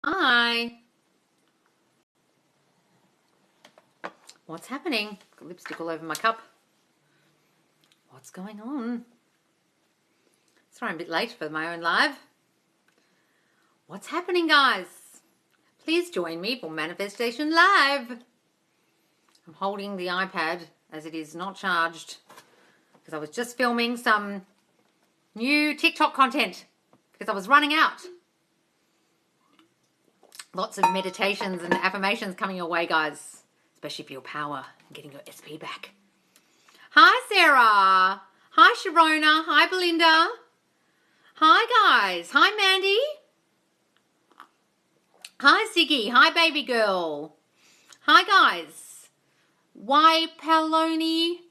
Hi. What's happening? Got lipstick all over my cup. What's going on? Sorry, I'm a bit late for my own live. What's happening, guys? Please join me for Manifestation Live. I'm holding the iPad as it is not charged because I was just filming some new TikTok content because I was running out. Lots of meditations and affirmations coming your way, guys. Especially for your power and getting your SP back. Hi, Sarah. Hi, Sharona. Hi, Belinda. Hi, guys. Hi, Mandy. Hi, Ziggy. Hi, baby girl. Hi, guys. Y Paloni.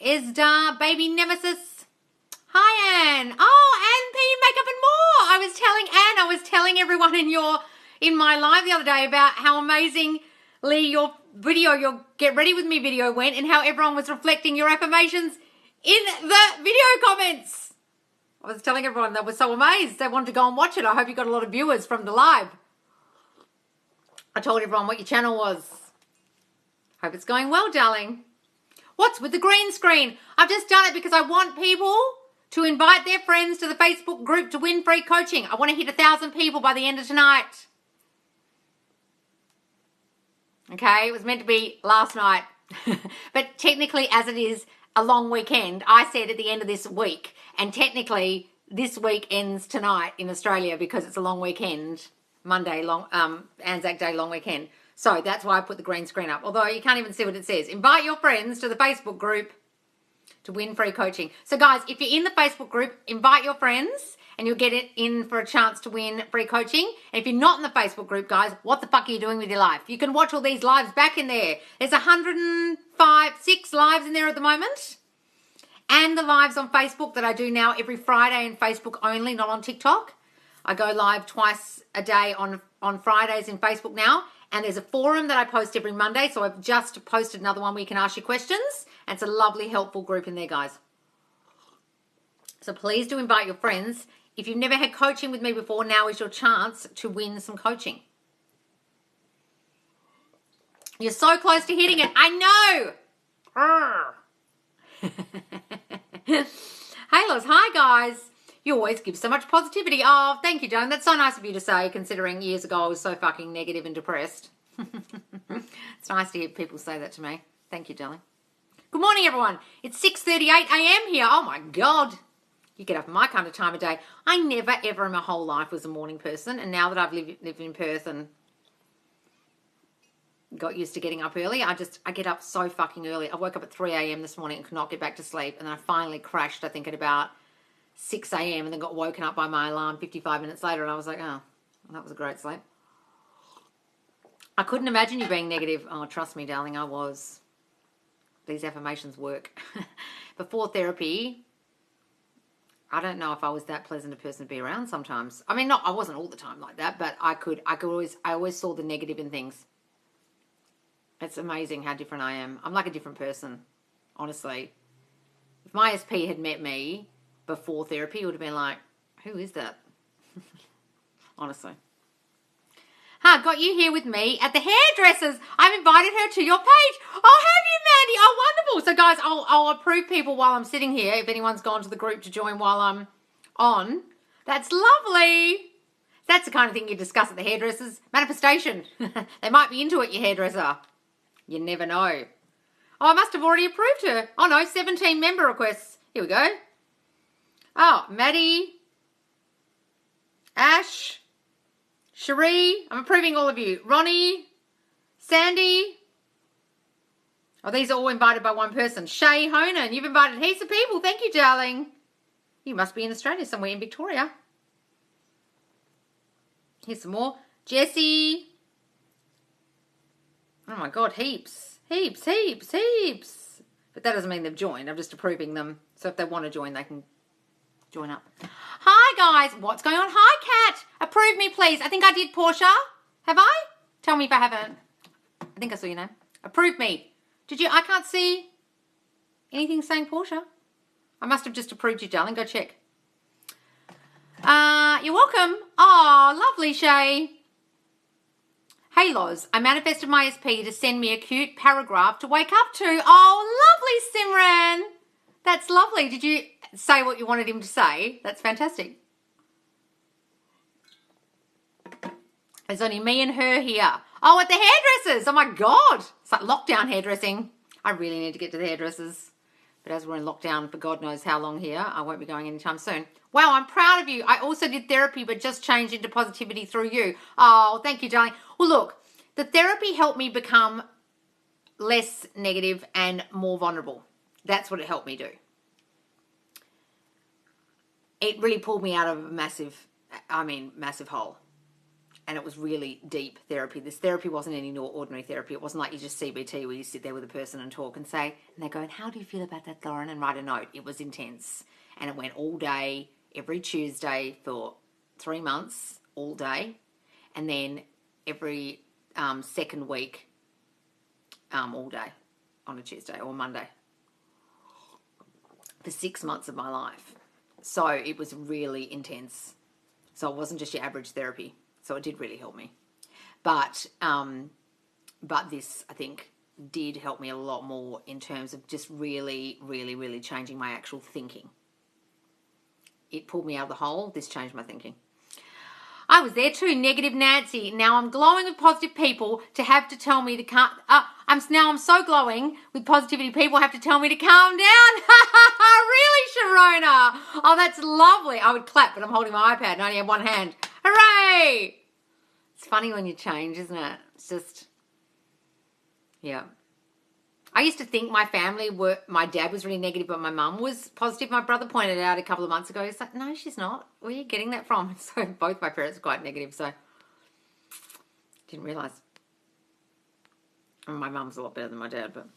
Isda. Baby Nemesis. Hi, Anne. Oh, Anne P. Makeup and More. I was telling everyone in my live the other day about how amazingly your video, your Get Ready With Me video went and how everyone was reflecting your affirmations in the video comments. I was telling everyone they were so amazed. They wanted to go and watch it. I hope you got a lot of viewers from the live. I told everyone what your channel was. Hope it's going well, darling. What's with the green screen? I've just done it because I want people to invite their friends to the Facebook group to win free coaching. I want to hit 1,000 people by the end of tonight. Okay, it was meant to be last night. But technically, as it is a long weekend, I said at the end of this week. And technically, this week ends tonight in Australia because it's a long weekend. Monday, Anzac Day, long weekend. So that's why I put the green screen up. Although you can't even see what it says. Invite your friends to the Facebook group to win free coaching. So guys, if you're in the Facebook group, invite your friends and you'll get it in for a chance to win free coaching. And if you're not in the Facebook group, guys, what the fuck are you doing with your life? You can watch all these lives back in there. There's 6 lives in there at the moment. And the lives on Facebook that I do now every Friday in Facebook only, not on TikTok. I go live twice a day on Fridays in Facebook now. And there's a forum that I post every Monday. So I've just posted another one where you can ask your questions. And it's a lovely, helpful group in there, guys. So please do invite your friends. If you've never had coaching with me before, now is your chance to win some coaching. You're so close to hitting it. I know. Hey, Loz. Hi, guys. You always give so much positivity. Oh, thank you, Joan. That's so nice of you to say, considering years ago I was so fucking negative and depressed. It's nice to hear people say that to me. Thank you, darling. Good morning, everyone. It's 6:38 a.m. here. Oh, my God. You get up at my kind of time of day. I never, ever in my whole life was a morning person. And now that I've lived in Perth and got used to getting up early, I get up so fucking early. I woke up at 3 a.m. this morning and could not get back to sleep. And then I finally crashed, I think, at about 6 a.m. and then got woken up by my alarm 55 minutes later. And I was like, oh, that was a great sleep. I couldn't imagine you being negative. Oh, trust me, darling, I was. These affirmations work. Before therapy, I don't know if I was that pleasant a person to be around sometimes. I mean, I wasn't all the time like that, but I always saw the negative in things. It's amazing how different I am. I'm like a different person, honestly. If my SP had met me before therapy, it would have been like, who is that? Honestly. Got you here with me at the hairdressers. I've invited her to your page. Oh, have you, Mandy? Oh, wonderful. So, guys, I'll approve people while I'm sitting here if anyone's gone to the group to join while I'm on. That's lovely. That's the kind of thing you discuss at the hairdressers. Manifestation. They might be into it, your hairdresser. You never know. Oh, I must have already approved her. Oh, no, 17 member requests. Here we go. Oh, Maddie. Ash. Cherie, I'm approving all of you. Ronnie, Sandy. Oh, these are all invited by one person. Shay Honan, you've invited heaps of people. Thank you, darling. You must be in Australia somewhere, in Victoria. Here's some more. Jessie. Oh, my God, heaps. Heaps. But that doesn't mean they've joined. I'm just approving them. So if they want to join, they can join up. Hi, guys. What's going on? Hi, Kat. Approve me, please. I think I did, Portia. Have I? Tell me if I haven't. I think I saw your name. Approve me. Did you? I can't see anything saying Portia. I must have just approved you, darling. Go check. You're welcome. Oh, lovely, Shay. Hey Loz, I manifested my SP to send me a cute paragraph to wake up to. Oh, lovely, Simran. That's lovely. Did you say what you wanted him to say? That's fantastic. There's only me and her here. Oh, at the hairdressers. Oh my God. It's like lockdown hairdressing. I really need to get to the hairdressers. But as we're in lockdown for God knows how long here, I won't be going anytime soon. Wow, I'm proud of you. I also did therapy, but just changed into positivity through you. Oh, thank you, darling. Well, look, the therapy helped me become less negative and more vulnerable. That's what it helped me do. It really pulled me out of a massive hole. And it was really deep therapy. This therapy wasn't any ordinary therapy. It wasn't like you just CBT where you sit there with a person and talk and say, and they go, and how do you feel about that, Lauren? And write a note. It was intense. And it went all day, every Tuesday for 3 months, all day. And then every second week, all day on a Tuesday or Monday. For 6 months of my life. So it was really intense. So it wasn't just your average therapy. So it did really help me. But this, I think, did help me a lot more in terms of just really, really, really changing my actual thinking. It pulled me out of the hole. This changed my thinking. I was there too, negative Nancy. Now I'm glowing with positive people to have to tell me to calm. I'm so glowing with positivity. People have to tell me to calm down. Really, Sharona? Oh, that's lovely. I would clap, but I'm holding my iPad and I only have one hand. Hooray! It's funny when you change, isn't it? It's just, yeah. I used to think my dad was really negative, but my mum was positive. My brother pointed it out a couple of months ago. He's like, no, she's not. Where are you getting that from? So both my parents are quite negative, so didn't realise. My mum's a lot better than my dad, but.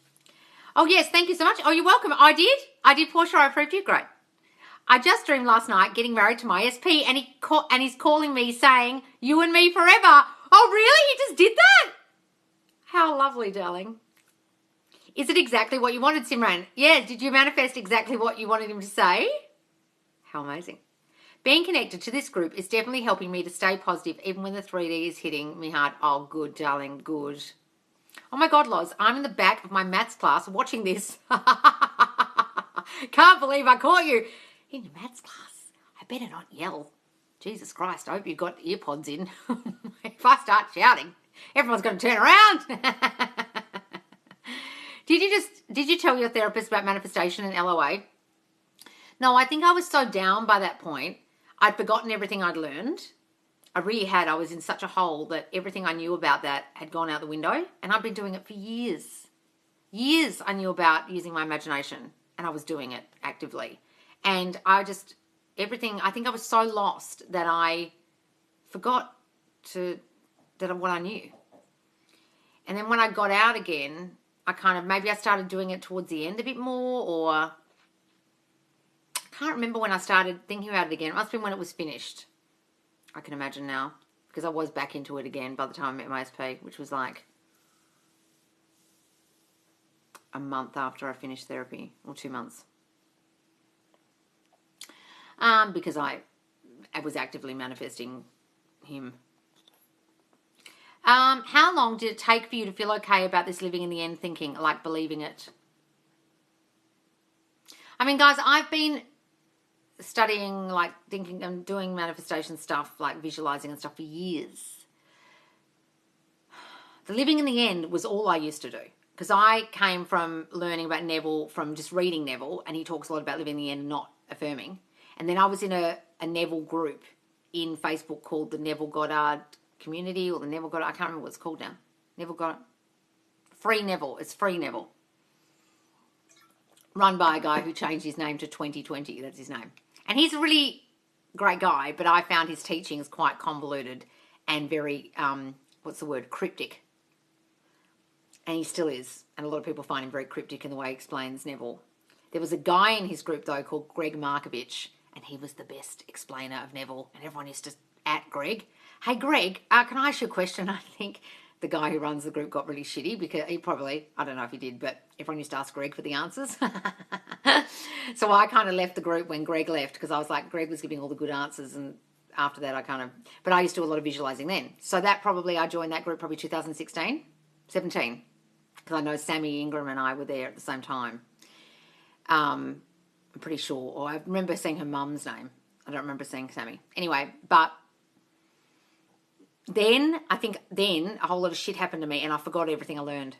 Oh, yes, thank you so much. Oh, you're welcome. I did, Portia. I approved you. Great. I just dreamed last night getting married to my SP, and he's calling me saying, you and me forever. Oh, really? He just did that? How lovely, darling. Is it exactly what you wanted, Simran? Yeah, did you manifest exactly what you wanted him to say? How amazing. Being connected to this group is definitely helping me to stay positive even when the 3D is hitting me hard. Oh, good, darling, good. Oh, my God, Loz, I'm in the back of my maths class watching this. Can't believe I caught you. In your maths class, I better not yell. Jesus Christ, I hope you've got earpods in. If I start shouting, everyone's going to turn around. Did you tell your therapist about manifestation and LOA? No, I think I was so down by that point. I'd forgotten everything I'd learned. I really had. I was in such a hole that everything I knew about that had gone out the window. And I've been doing it for years. Years I knew about using my imagination. And I was doing it actively. And I think I was so lost that I forgot what I knew. And then when I got out again, maybe I started doing it towards the end a bit more, or I can't remember when I started thinking about it again. It must have been when it was finished. I can imagine now, because I was back into it again by the time I met my SP, which was like a month after I finished therapy, or 2 months. Because I was actively manifesting him. How long did it take for you to feel okay about this living in the end thinking, like believing it? I mean, guys, I've been studying, like thinking and doing manifestation stuff, like visualizing and stuff for years. The living in the end was all I used to do. Because I came from learning about Neville, from just reading Neville, and he talks a lot about living in the end, not affirming. And then I was in a Neville group in Facebook called the Neville Goddard Community, or the Neville Goddard, I can't remember what it's called now. Neville Goddard. Free Neville. It's Free Neville. Run by a guy who changed his name to 2020. That's his name. And he's a really great guy, but I found his teachings quite convoluted and very, cryptic. And he still is. And a lot of people find him very cryptic in the way he explains Neville. There was a guy in his group, though, called Greg Markovich, and he was the best explainer of Neville. And everyone used to at Greg. Hey, Greg, can I ask you a question? I think the guy who runs the group got really shitty because he probably, I don't know if he did, but everyone used to ask Greg for the answers. So I kind of left the group when Greg left because I was like, Greg was giving all the good answers and after that, but I used to do a lot of visualizing then. So I joined that group probably 2016, 17, because I know Sammy Ingram and I were there at the same time. I'm pretty sure, or I remember seeing her mum's name. I don't remember seeing Sammy. Anyway, but then a whole lot of shit happened to me and I forgot everything I learned.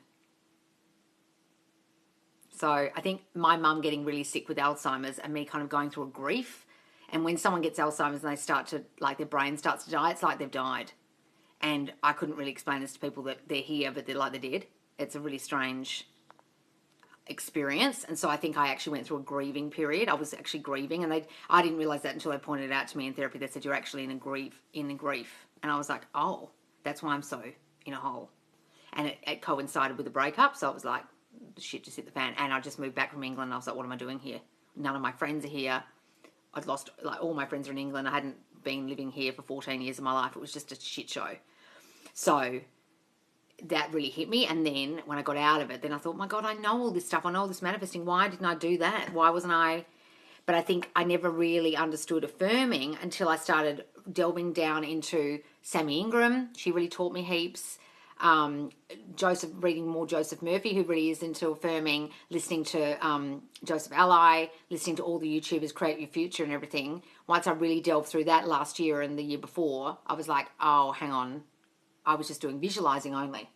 So I think my mum getting really sick with Alzheimer's and me kind of going through a grief. And when someone gets Alzheimer's and they start to, like, their brain starts to die, it's like they've died. And I couldn't really explain this to people that they're here, but they're like they're dead. It's a really strange experience. And so I think I actually went through a grieving period. I was actually grieving, and I didn't realize that until they pointed it out to me in therapy. They said, you're actually in grief. And I was like, oh, that's why I'm so in a hole. And it coincided with the breakup. So it was like, shit just hit the fan. And I just moved back from England. And I was like, what am I doing here? None of my friends are here. I'd lost, like, all my friends are in England. I hadn't been living here for 14 years of my life. It was just a shit show. So that really hit me. And then when I got out of it, then I thought, my God, I know all this stuff. I know all this manifesting. Why didn't I do that? Why wasn't I? But I think I never really understood affirming until I started delving down into Sammy Ingram. She really taught me heaps. Reading more Joseph Murphy, who really is into affirming, listening to Joseph Ally, listening to all the YouTubers, Create Your Future and everything. Once I really delved through that last year and the year before, I was like, oh, hang on. I was just doing visualizing only.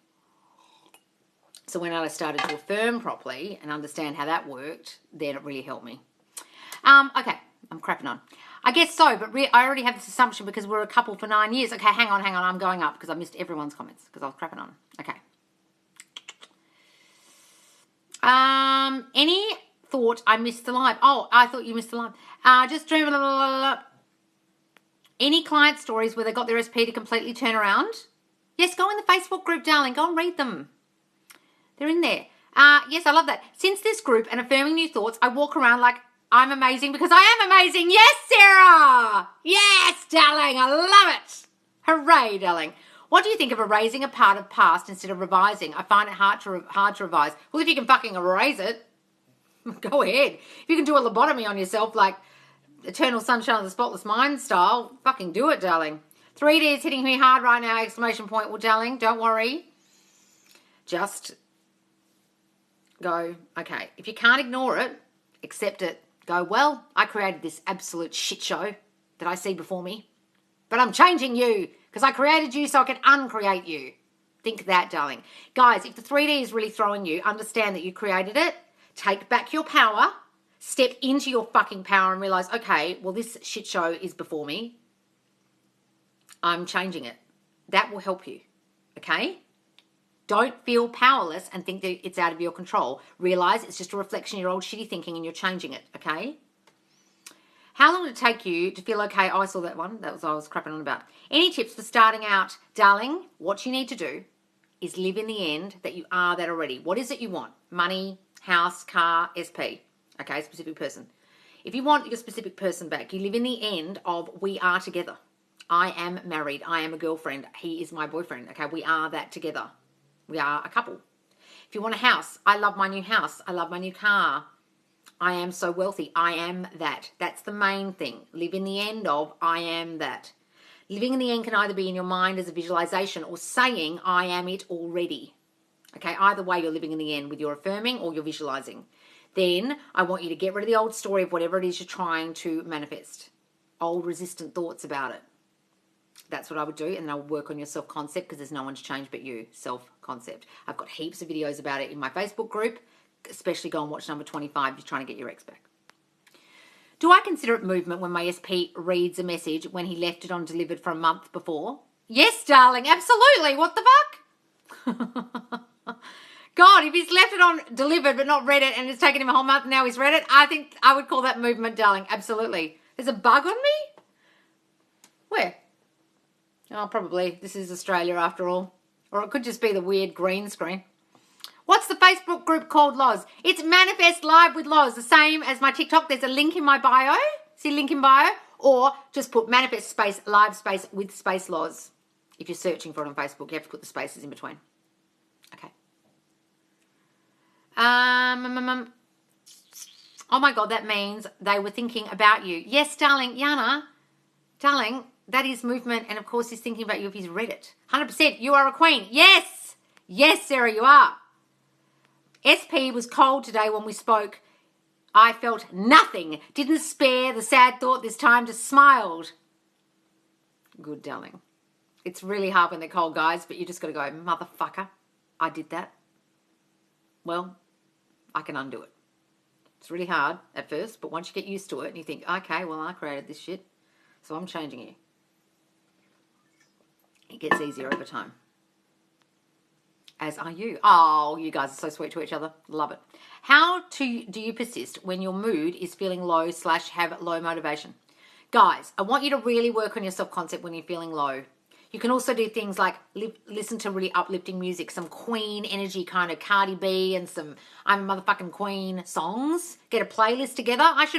So when I started to affirm properly and understand how that worked, then it really helped me. Okay, I'm crapping on. I guess so, but I already have this assumption because we're a couple for 9 years. Okay, hang on. I'm going up because I missed everyone's comments because I was crapping on. Okay. Any thought I missed the live? Oh, I thought you missed the live. Just dream. Any client stories where they got their SP to completely turn around? Yes, go in the Facebook group, darling. Go and read them. They're in there. Yes, I love that. Since this group and affirming new thoughts, I walk around like I'm amazing because I am amazing. Yes, Sarah. Yes, darling. I love it. Hooray, darling. What do you think of erasing a part of past instead of revising? I find it hard to revise. Well, if you can fucking erase it, go ahead. If you can do a lobotomy on yourself like Eternal Sunshine of the Spotless Mind style, fucking do it, darling. 3D is hitting me hard right now, exclamation point. Well, darling, don't worry. Just go, okay. If you can't ignore it, accept it. Go, well, I created this absolute shit show that I see before me, but I'm changing you because I created you so I can uncreate you. Think that, darling. Guys, if the 3D is really throwing you, understand that you created it. Take back your power. Step into your fucking power and realize, okay, well, this shit show is before me. I'm changing it. That will help you, okay? Don't feel powerless and think that it's out of your control. Realize it's just a reflection of your old shitty thinking and you're changing it, okay? How long did it take you to feel okay? Oh, I saw that one. That was what I was crapping on about. Any tips for starting out? Darling, what you need to do is live in the end that you are that already. What is it you want? Money, house, car, SP. Okay, specific person. If you want your specific person back, you live in the end of we are together. I am married. I am a girlfriend. He is my boyfriend. Okay, we are that together. We are a couple. If you want a house, I love my new house. I love my new car. I am so wealthy. I am that. That's the main thing. Live in the end of I am that. Living in the end can either be in your mind as a visualization or saying I am it already. Okay, either way you're living in the end with your affirming or your visualizing. Then I want you to get rid of the old story of whatever it is you're trying to manifest. Old resistant thoughts about it. That's what I would do, and then I would work on your self-concept because there's no one to change but you, self-concept. I've got heaps of videos about it in my Facebook group, especially go and watch number 25 if you're trying to get your ex back. Do I consider it movement when my SP reads a message when he left it on delivered for a month before? Yes, darling, absolutely. What the fuck? God, if he's left it on delivered but not read it and it's taken him a whole month and now he's read it, I think I would call that movement, darling. Absolutely. There's a bug on me? Where? Oh, probably. This is Australia after all. Or it could just be the weird green screen. What's the Facebook group called, Loz? It's Manifest Live with Loz. The same as my TikTok. There's a link in my bio. See link in bio? Or just put Manifest space live space with space Loz. If you're searching for it on Facebook, you have to put the spaces in between. Okay. Oh my God, that means they were thinking about you. Yes, darling. Yana, darling, That is movement. And of course, he's thinking about you if he's read it. 100%. You are a queen. Yes. Yes, Sarah, you are. SP was cold today when we spoke. I felt nothing. Didn't spare the sad thought this time. Just smiled. Good, darling. It's really hard when they're cold, guys, but you just got to go, motherfucker, I did that. Well, I can undo it. It's really hard at first, but once you get used to it and you think, okay, well, I created this shit, so I'm changing you. It gets easier over time. As are you. Oh, you guys are so sweet to each other. Love it. How do you persist when your mood is feeling low / have low motivation? Guys, I want you to really work on your self-concept when you're feeling low. You can also do things like listen to really uplifting music, some Queen energy kind of Cardi B and some I'm a motherfucking Queen songs. Get a playlist together. I've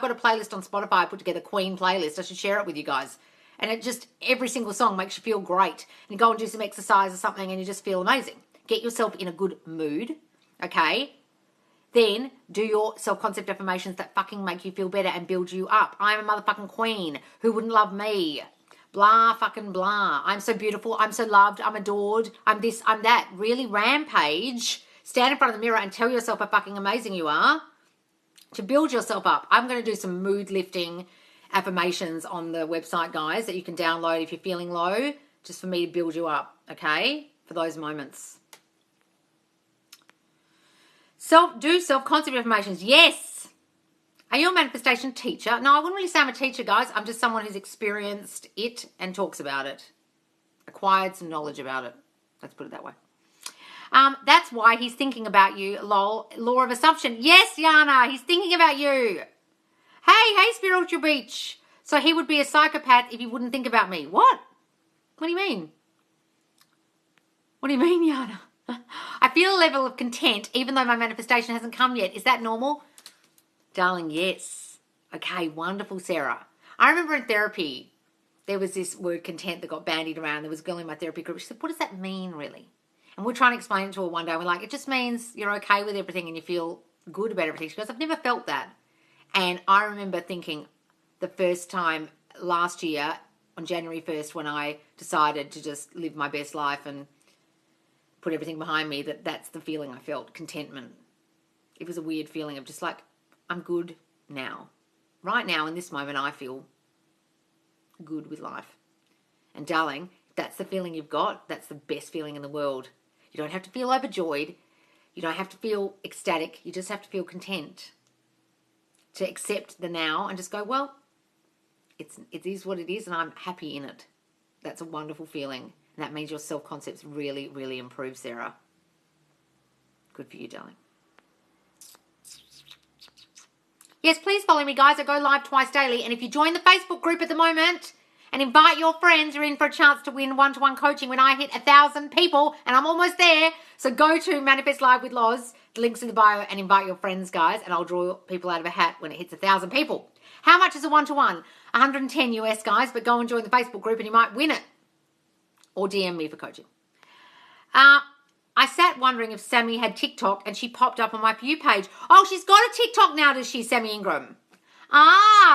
got a playlist on Spotify. I put together Queen playlist. I should share it with you guys. And it just, every single song makes you feel great. And you go and do some exercise or something and you just feel amazing. Get yourself in a good mood, okay? Then do your self-concept affirmations that fucking make you feel better and build you up. I'm a motherfucking queen. Who wouldn't love me? Blah, fucking blah. I'm so beautiful. I'm so loved. I'm adored. I'm this, I'm that. Really rampage. Stand in front of the mirror and tell yourself how fucking amazing you are to build yourself up. I'm going to do some mood lifting affirmations on the website, guys, that you can download if you're feeling low, just for me to build you up, okay, for those moments. Do self-concept affirmations. Yes. Are you a manifestation teacher? No, I wouldn't really say I'm a teacher, guys. I'm just someone who's experienced it and talks about it. Acquired some knowledge about it. Let's put it that way. That's why he's thinking about you, lol. Law of assumption. Yes, Yana, he's thinking about you. Hey, Spiritual Beach. So he would be a psychopath if he wouldn't think about me. What? What do you mean? What do you mean, Yana? I feel a level of content even though my manifestation hasn't come yet. Is that normal? Darling, yes. Okay, wonderful, Sarah. I remember in therapy, there was this word content that got bandied around. There was a girl in my therapy group. She said, what does that mean, really? And we're trying to explain it to her one day. We're like, it just means you're okay with everything and you feel good about everything. She goes, I've never felt that. And I remember thinking the first time last year on January 1st when I decided to just live my best life and put everything behind me, that's the feeling I felt, contentment. It was a weird feeling of just like, I'm good now. Right now in this moment I feel good with life. And darling, if that's the feeling you've got, that's the best feeling in the world. You don't have to feel overjoyed. You don't have to feel ecstatic. You just have to feel content. To accept the now and just go, well, it is what it is and I'm happy in it. That's a wonderful feeling. And that means your self-concept's really, really improved, Sarah. Good for you, darling. Yes, please follow me, guys. I go live twice daily. And if you join the Facebook group at the moment and invite your friends, you're in for a chance to win one-to-one coaching when I hit 1,000 people. And I'm almost there. So go to Manifest Live with Loz. The link's in the bio, and invite your friends, guys, and I'll draw people out of a hat when it hits 1,000 people. How much is a one-to-one? 110 US, guys, but go and join the Facebook group and you might win it. Or DM me for coaching. I sat wondering if Sammy had TikTok and she popped up on my For You page. Oh, she's got a TikTok now, does she, Sammy Ingram?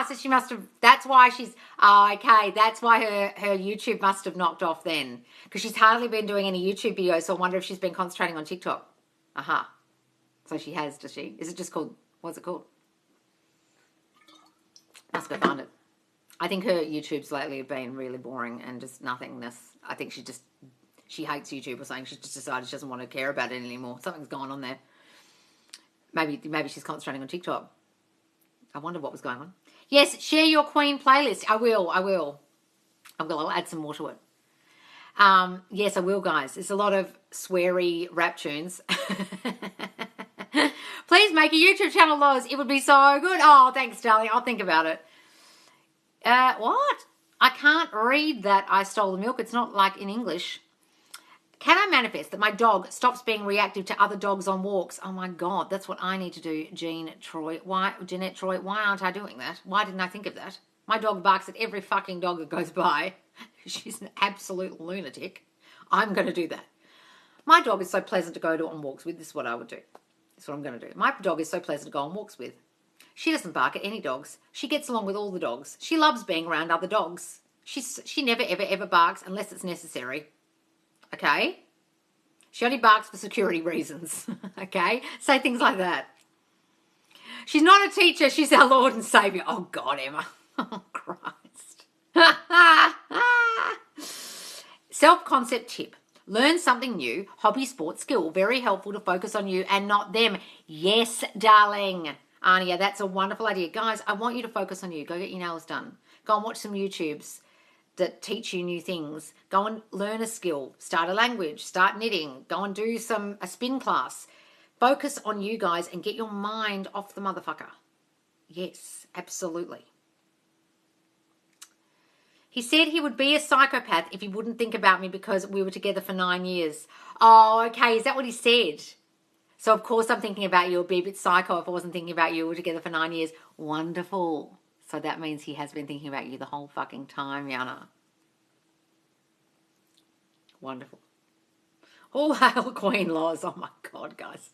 So she must have, that's why she's, okay, that's why her YouTube must have knocked off then. Because she's hardly been doing any YouTube videos, so I wonder if she's been concentrating on TikTok. Aha. So she has, does she? Is it just called, what's it called? Must go find it. I think her YouTubes lately have been really boring and just nothingness. I think she hates YouTube or something. She's just decided she doesn't want to care about it anymore. Something's gone on there. Maybe she's concentrating on TikTok. I wonder what was going on. Yes, share your Queen playlist. I will. I'll add some more to it. Yes, I will, guys. There's a lot of sweary rap tunes. Please make a YouTube channel, Loz. It would be so good. Oh, thanks, darling. I'll think about it. What? I can't read that I stole the milk. It's not like in English. Can I manifest that my dog stops being reactive to other dogs on walks? Oh, my God. That's what I need to do, Jeanette Troy. Why aren't I doing that? Why didn't I think of that? My dog barks at every fucking dog that goes by. She's an absolute lunatic. I'm going to do that. My dog is so pleasant to go on walks with. This is what I would do. That's what I'm going to do. My dog is so pleasant to go on walks with. She doesn't bark at any dogs. She gets along with all the dogs. She loves being around other dogs. She never, ever, ever barks unless it's necessary. Okay? She only barks for security reasons. Okay? Say things like that. She's not a teacher. She's our Lord and Savior. Oh, God, Emma. Oh, Christ. Self-concept tip. Learn something new. Hobby, sport, skill. Very helpful to focus on you and not them. Yes, darling. Anya, that's a wonderful idea. Guys, I want you to focus on you. Go get your nails done. Go and watch some YouTubes that teach you new things. Go and learn a skill. Start a language. Start knitting. Go and do a spin class. Focus on you guys and get your mind off the motherfucker. Yes, absolutely. He said he would be a psychopath if he wouldn't think about me because we were together for 9 years. Oh, okay. Is that what he said? So, of course, I'm thinking about you. I'd be a bit psycho if I wasn't thinking about you. We were together for 9 years. Wonderful. So that means he has been thinking about you the whole fucking time, Yana. Wonderful. All hail Queen Laws. Oh, my God, guys.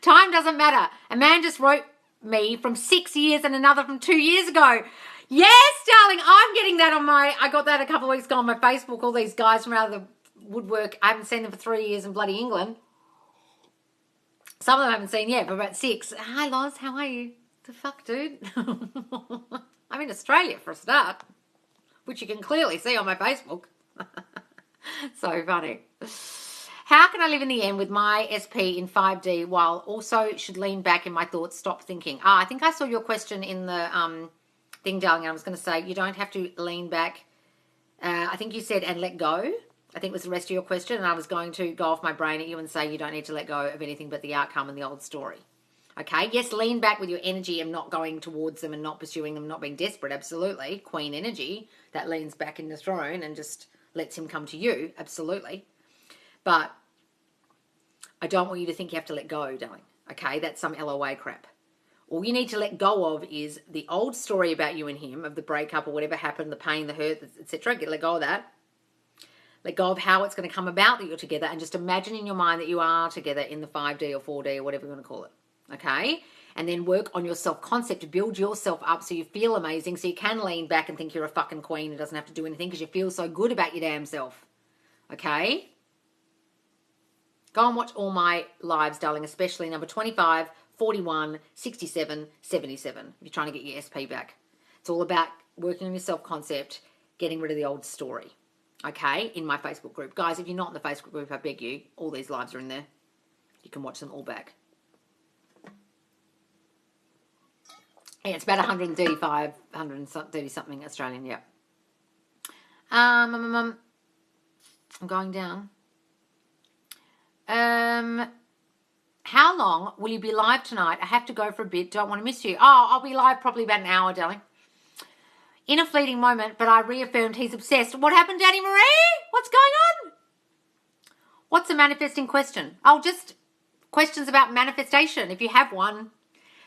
Time doesn't matter. A man just wrote me from 6 years and another from 2 years ago. Yes, darling, I'm getting that I got that a couple of weeks ago on my Facebook, all these guys from out of the woodwork. I haven't seen them for 3 years in bloody England. Some of them I haven't seen yet, but about 6. Hi, Loz, how are you? The fuck, dude? I'm in Australia for a start, which you can clearly see on my Facebook. So funny. How can I live in the end with my SP in 5D while also should lean back in my thoughts, stop thinking? I think I saw your question in the thing, darling. I was going to say you don't have to lean back. I think you said and let go. I think was the rest of your question. And I was going to go off my brain at you and say you don't need to let go of anything but the outcome and the old story. Okay? Yes, lean back with your energy and not going towards them and not pursuing them, not being desperate. Absolutely. Queen energy that leans back in the throne and just lets him come to you. Absolutely. But I don't want you to think you have to let go, darling. Okay? That's some LOA crap. All you need to let go of is the old story about you and him, of the breakup or whatever happened, the pain, the hurt, etc. Let go of that. Let go of how it's going to come about that you're together and just imagine in your mind that you are together in the 5D or 4D or whatever you want to call it. Okay? And then work on your self-concept to build yourself up so you feel amazing, so you can lean back and think you're a fucking queen and doesn't have to do anything because you feel so good about your damn self. Okay? Go and watch all my lives, darling, especially number 25, 41, 67, 77, if you're trying to get your SP back. It's all about working on your self-concept, getting rid of the old story. Okay? In my Facebook group. Guys, if you're not in the Facebook group, I beg you, all these lives are in there. You can watch them all back. Yeah, it's about 135, 130 something Australian, yeah. I'm going down. How long will you be live tonight? I have to go for a bit. Don't want to miss you. Oh, I'll be live probably about an hour, darling. In a fleeting moment, but I reaffirmed he's obsessed. What happened, Danny Marie? What's going on? What's a manifesting question? Oh, just questions about manifestation, if you have one.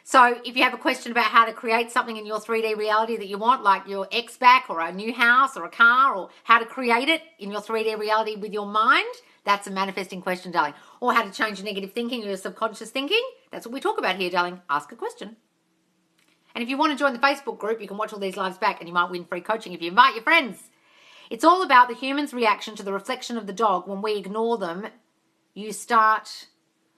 So if you have a question about how to create something in your 3D reality that you want, like your ex back or a new house or a car, or how to create it in your 3D reality with your mind, that's a manifesting question, darling. Or how to change your negative thinking or your subconscious thinking. That's what we talk about here, darling. Ask a question. And if you want to join the Facebook group, you can watch all these lives back and you might win free coaching if you invite your friends. It's all about the human's reaction to the reflection of the dog. When we ignore them, you start...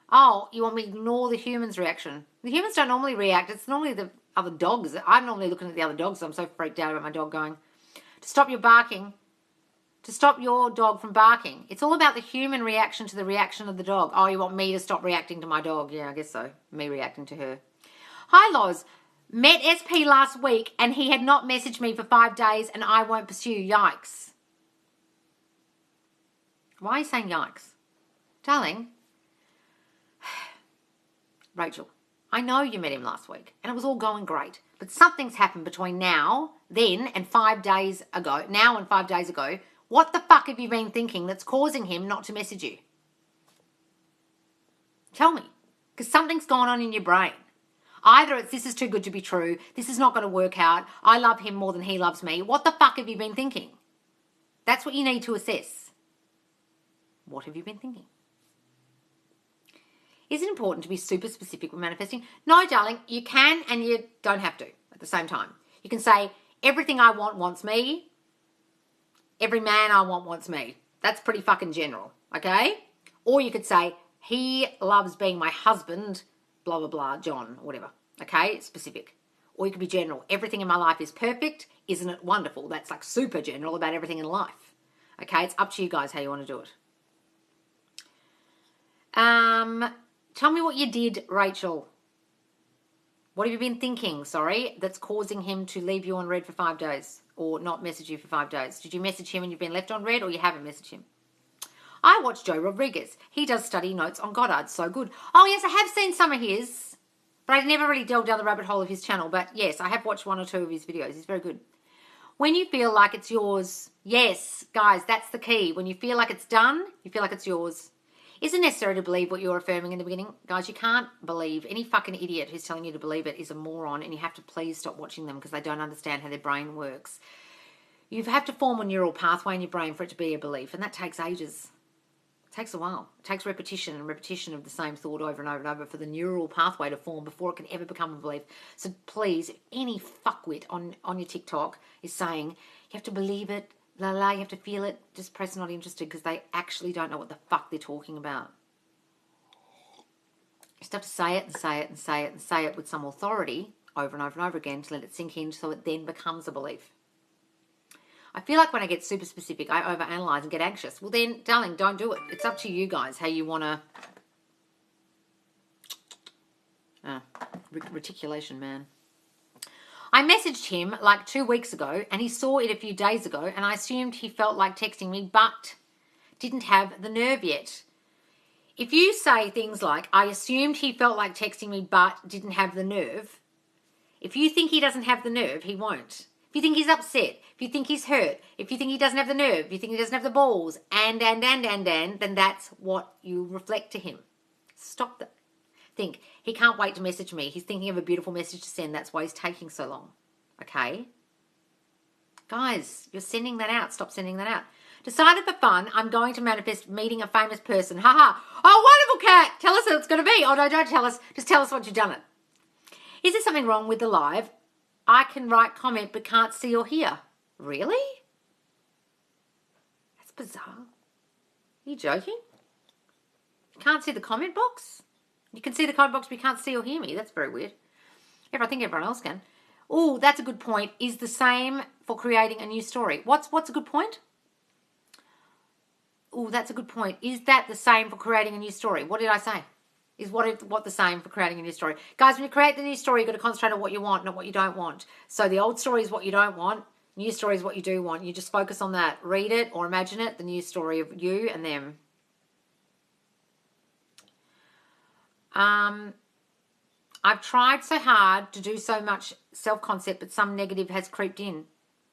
Oh, you want me to ignore the human's reaction? The humans don't normally react. It's normally the other dogs. I'm normally looking at the other dogs, so I'm so freaked out about my dog going, to stop your barking, to stop your dog from barking. It's all about the human reaction to the reaction of the dog. Oh, you want me to stop reacting to my dog? Yeah, I guess so. Me reacting to her. Hi, Loz. Met SP last week and he had not messaged me for 5 days and I won't pursue. Yikes. Why are you saying yikes? Darling, Rachel, I know you met him last week and it was all going great, but something's happened between now, then, and 5 days ago. Now and 5 days ago. What the fuck have you been thinking that's causing him not to message you? Tell me. Because something's gone on in your brain. Either it's this is too good to be true, this is not going to work out, I love him more than he loves me. What the fuck have you been thinking? That's what you need to assess. What have you been thinking? Is it important to be super specific with manifesting? No, darling, you can and you don't have to at the same time. You can say, everything I want wants me. Every man I want wants me. That's pretty fucking general, okay? Or you could say, he loves being my husband, blah, blah, blah, John, or whatever, okay? Specific. Or you could be general. Everything in my life is perfect. Isn't it wonderful? That's like super general about everything in life. Okay, it's up to you guys how you want to do it. Tell me what you did, Rachel. What have you been thinking, that's causing him to leave you on red for 5 days or not message you for 5 days? Did you message him and you've been left on red, or you haven't messaged him? I watch Joe Rodriguez. He does study notes on Goddard. So good. Oh, yes, I have seen some of his, but I never really delved down the rabbit hole of his channel. But yes, I have watched 1 or 2 of his videos. He's very good. When you feel like it's yours, yes, guys, that's the key. When you feel like it's done, you feel like it's yours. Isn't necessary to believe what you're affirming in the beginning. Guys, you can't believe. Any fucking idiot who's telling you to believe it is a moron, and you have to please stop watching them because they don't understand how their brain works. You have to form a neural pathway in your brain for it to be a belief, and that takes ages. It takes a while. It takes repetition and repetition of the same thought over and over and over for the neural pathway to form before it can ever become a belief. So please, if any fuckwit on your TikTok is saying, you have to believe it, la la, you have to feel it, just press not interested, because they actually don't know what the fuck they're talking about. You just have to say it and say it and say it and say it with some authority over and over and over again to let it sink in so it then becomes a belief. I feel like when I get super specific, I overanalyze and get anxious. Well then, darling, don't do it. It's up to you guys how you want to... reticulation, man. I messaged him like 2 weeks ago, and he saw it a few days ago, and I assumed he felt like texting me, but didn't have the nerve yet. If you say things like, I assumed he felt like texting me, but didn't have the nerve, if you think he doesn't have the nerve, he won't. If you think he's upset, if you think he's hurt, if you think he doesn't have the nerve, if you think he doesn't have the balls, and, then that's what you reflect to him. Stop that. Think, he can't wait to message me. He's thinking of a beautiful message to send. That's why he's taking so long. Okay? Guys, you're sending that out. Stop sending that out. Decided for fun, I'm going to manifest meeting a famous person. Haha. Oh, wonderful, Kat. Tell us who it's going to be. Oh, no, don't tell us. Just tell us once you've done it. Is there something wrong with the live? I can write comment but can't see or hear. Really? That's bizarre. Are you joking? You can't see the comment box? You can see the comment box but you can't see or hear me. That's very weird. I think everyone else can. Oh, that's a good point. Is the same for creating a new story. What's a good point? Oh, that's a good point. Is that the same for creating a new story? What did I say? Is what the same for creating a new story? Guys, when you create the new story, you've got to concentrate on what you want, not what you don't want. So the old story is what you don't want. New story is what you do want. You just focus on that. Read it or imagine it, the new story of you and them. I've tried so hard to do so much self-concept, but some negative has creeped in.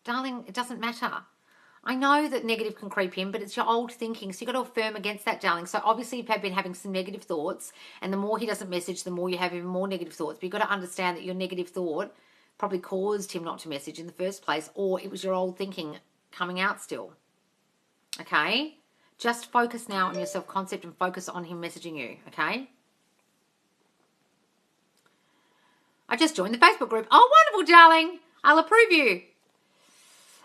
Darling, it doesn't matter. I know that negative can creep in, but it's your old thinking, so you've got to affirm against that, darling. So obviously you've been having some negative thoughts, and the more he doesn't message, the more you have even more negative thoughts. But you've got to understand that your negative thought probably caused him not to message in the first place, or it was your old thinking coming out still. Okay? Just focus now on your self-concept and focus on him messaging you, okay? I just joined the Facebook group. Oh, wonderful, darling. I'll approve you.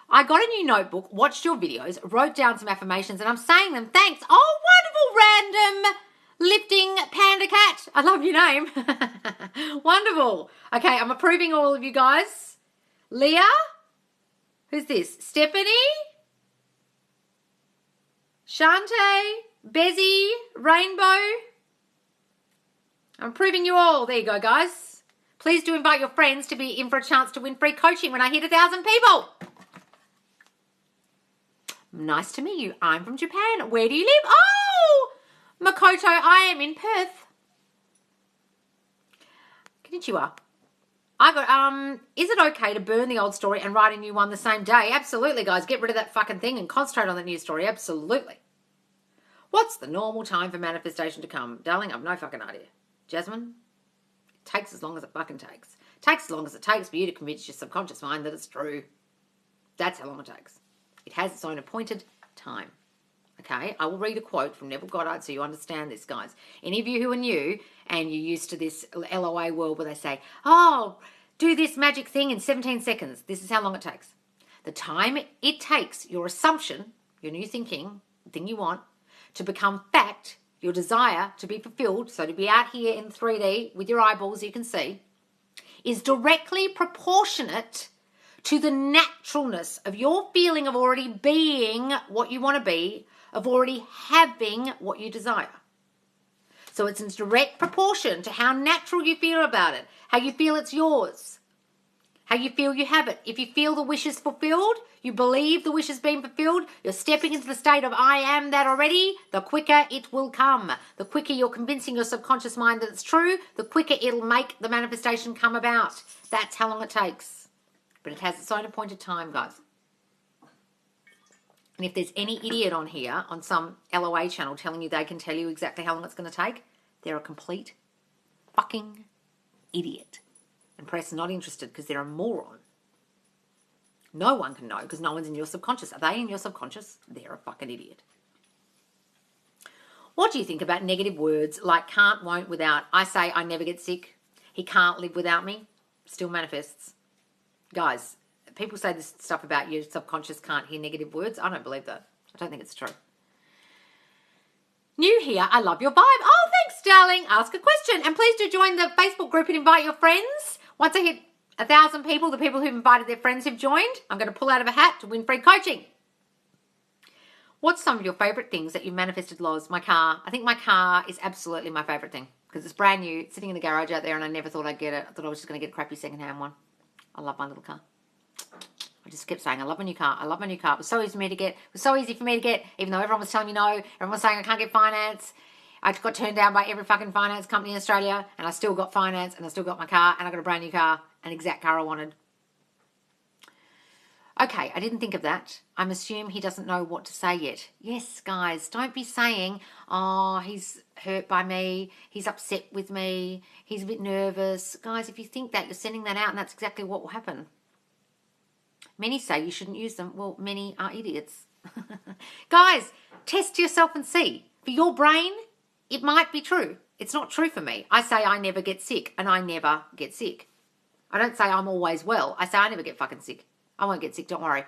I got a new notebook, watched your videos, wrote down some affirmations, and I'm saying them. Thanks. Oh, wonderful, random lifting panda cat. I love your name. Wonderful. Okay, I'm approving all of you guys. Leah? Who's this? Stephanie? Shante? Bezzy? Rainbow? I'm approving you all. There you go, guys. Please do invite your friends to be in for a chance to win free coaching when I hit 1,000 people. Nice to meet you. I'm from Japan. Where do you live? Oh, Makoto, I am in Perth. Konnichiwa. I got, is it okay to burn the old story and write a new one the same day? Absolutely, guys. Get rid of that fucking thing and concentrate on the new story. Absolutely. What's the normal time for manifestation to come? Darling, I've no fucking idea. Jasmine? It takes as long as it fucking takes. It takes as long as it takes for you to convince your subconscious mind that it's true. That's how long it takes. It has its own appointed time. Okay? I will read a quote from Neville Goddard so you understand this, guys. Any of you who are new and you're used to this LOA world where they say, oh, do this magic thing in 17 seconds. This is how long it takes. The time it takes your assumption, your new thinking, the thing you want, to become fact, your desire to be fulfilled, so to be out here in 3D with your eyeballs you can see, is directly proportionate to the naturalness of your feeling of already being what you want to be, of already having what you desire. So it's in direct proportion to how natural you feel about it, how you feel it's yours, how you feel you have it. If you feel the wish is fulfilled, you believe the wish has been fulfilled, you're stepping into the state of I am that already, the quicker it will come. The quicker you're convincing your subconscious mind that it's true, the quicker it'll make the manifestation come about. That's how long it takes. But it has its own appointed time, guys. And if there's any idiot on here, on some LOA channel, telling you they can tell you exactly how long it's going to take, they're a complete fucking idiot. And press not interested because they're a moron. No one can know because no one's in your subconscious. Are they in your subconscious? They're a fucking idiot. What do you think about negative words like can't, won't, without? I say I never get sick. He can't live without me. Still manifests. Guys, people say this stuff about your subconscious can't hear negative words. I don't believe that. I don't think it's true. New here, I love your vibe. Oh, thanks, darling. Ask a question. And please do join the Facebook group and invite your friends. Once I hit 1,000 people, the people who've invited their friends who've joined, I'm going to pull out of a hat to win free coaching. What's some of your favourite things that you manifested, Loz? My car. I think my car is absolutely my favourite thing because it's brand new, it's sitting in the garage out there, and I never thought I'd get it. I thought I was just going to get a crappy second-hand one. I love my little car. I just kept saying, I love my new car. I love my new car. It was so easy for me to get. It was so easy for me to get, even though everyone was telling me no. Everyone was saying I can't get finance. I got turned down by every fucking finance company in Australia, and I still got finance, and I still got my car, and I got a brand new car, an exact car I wanted. Okay, I didn't think of that. I'm assuming he doesn't know what to say yet. Yes, guys, don't be saying, oh, he's hurt by me, he's upset with me, he's a bit nervous. Guys, if you think that, you're sending that out, and that's exactly what will happen. Many say you shouldn't use them. Well, many are idiots. Guys, test yourself and see. For your brain, it might be true. It's not true for me. I say I never get sick, and I never get sick. I don't say I'm always well. I say I never get fucking sick. I won't get sick, don't worry.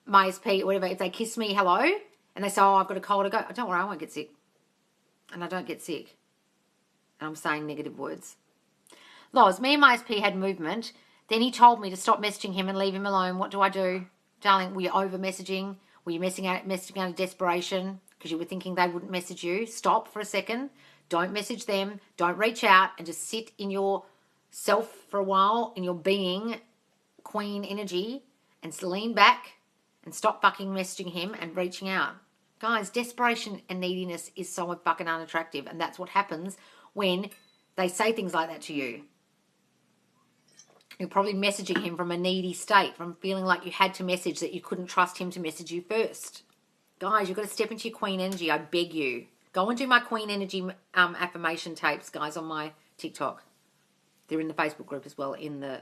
My EST, whatever, if they kiss me, hello, and they say, oh, I've got a cold, I go, oh, don't worry, I won't get sick. And I don't get sick. And I'm saying negative words. Loz, me and my EST had movement. Then he told me to stop messaging him and leave him alone. What do I do? Darling, were you over messaging? Were you messaging out of desperation because you were thinking they wouldn't message you? Stop for a second. Don't message them. Don't reach out and just sit in yourself for a while, in your being, queen energy, and lean back and stop fucking messaging him and reaching out. Guys, desperation and neediness is so fucking unattractive, and that's what happens when they say things like that to you. You're probably messaging him from a needy state, from feeling like you had to message, that you couldn't trust him to message you first. Guys, you've got to step into your queen energy. I beg you. Go and do my queen energy affirmation tapes, guys, on my TikTok. They're in the Facebook group as well, in the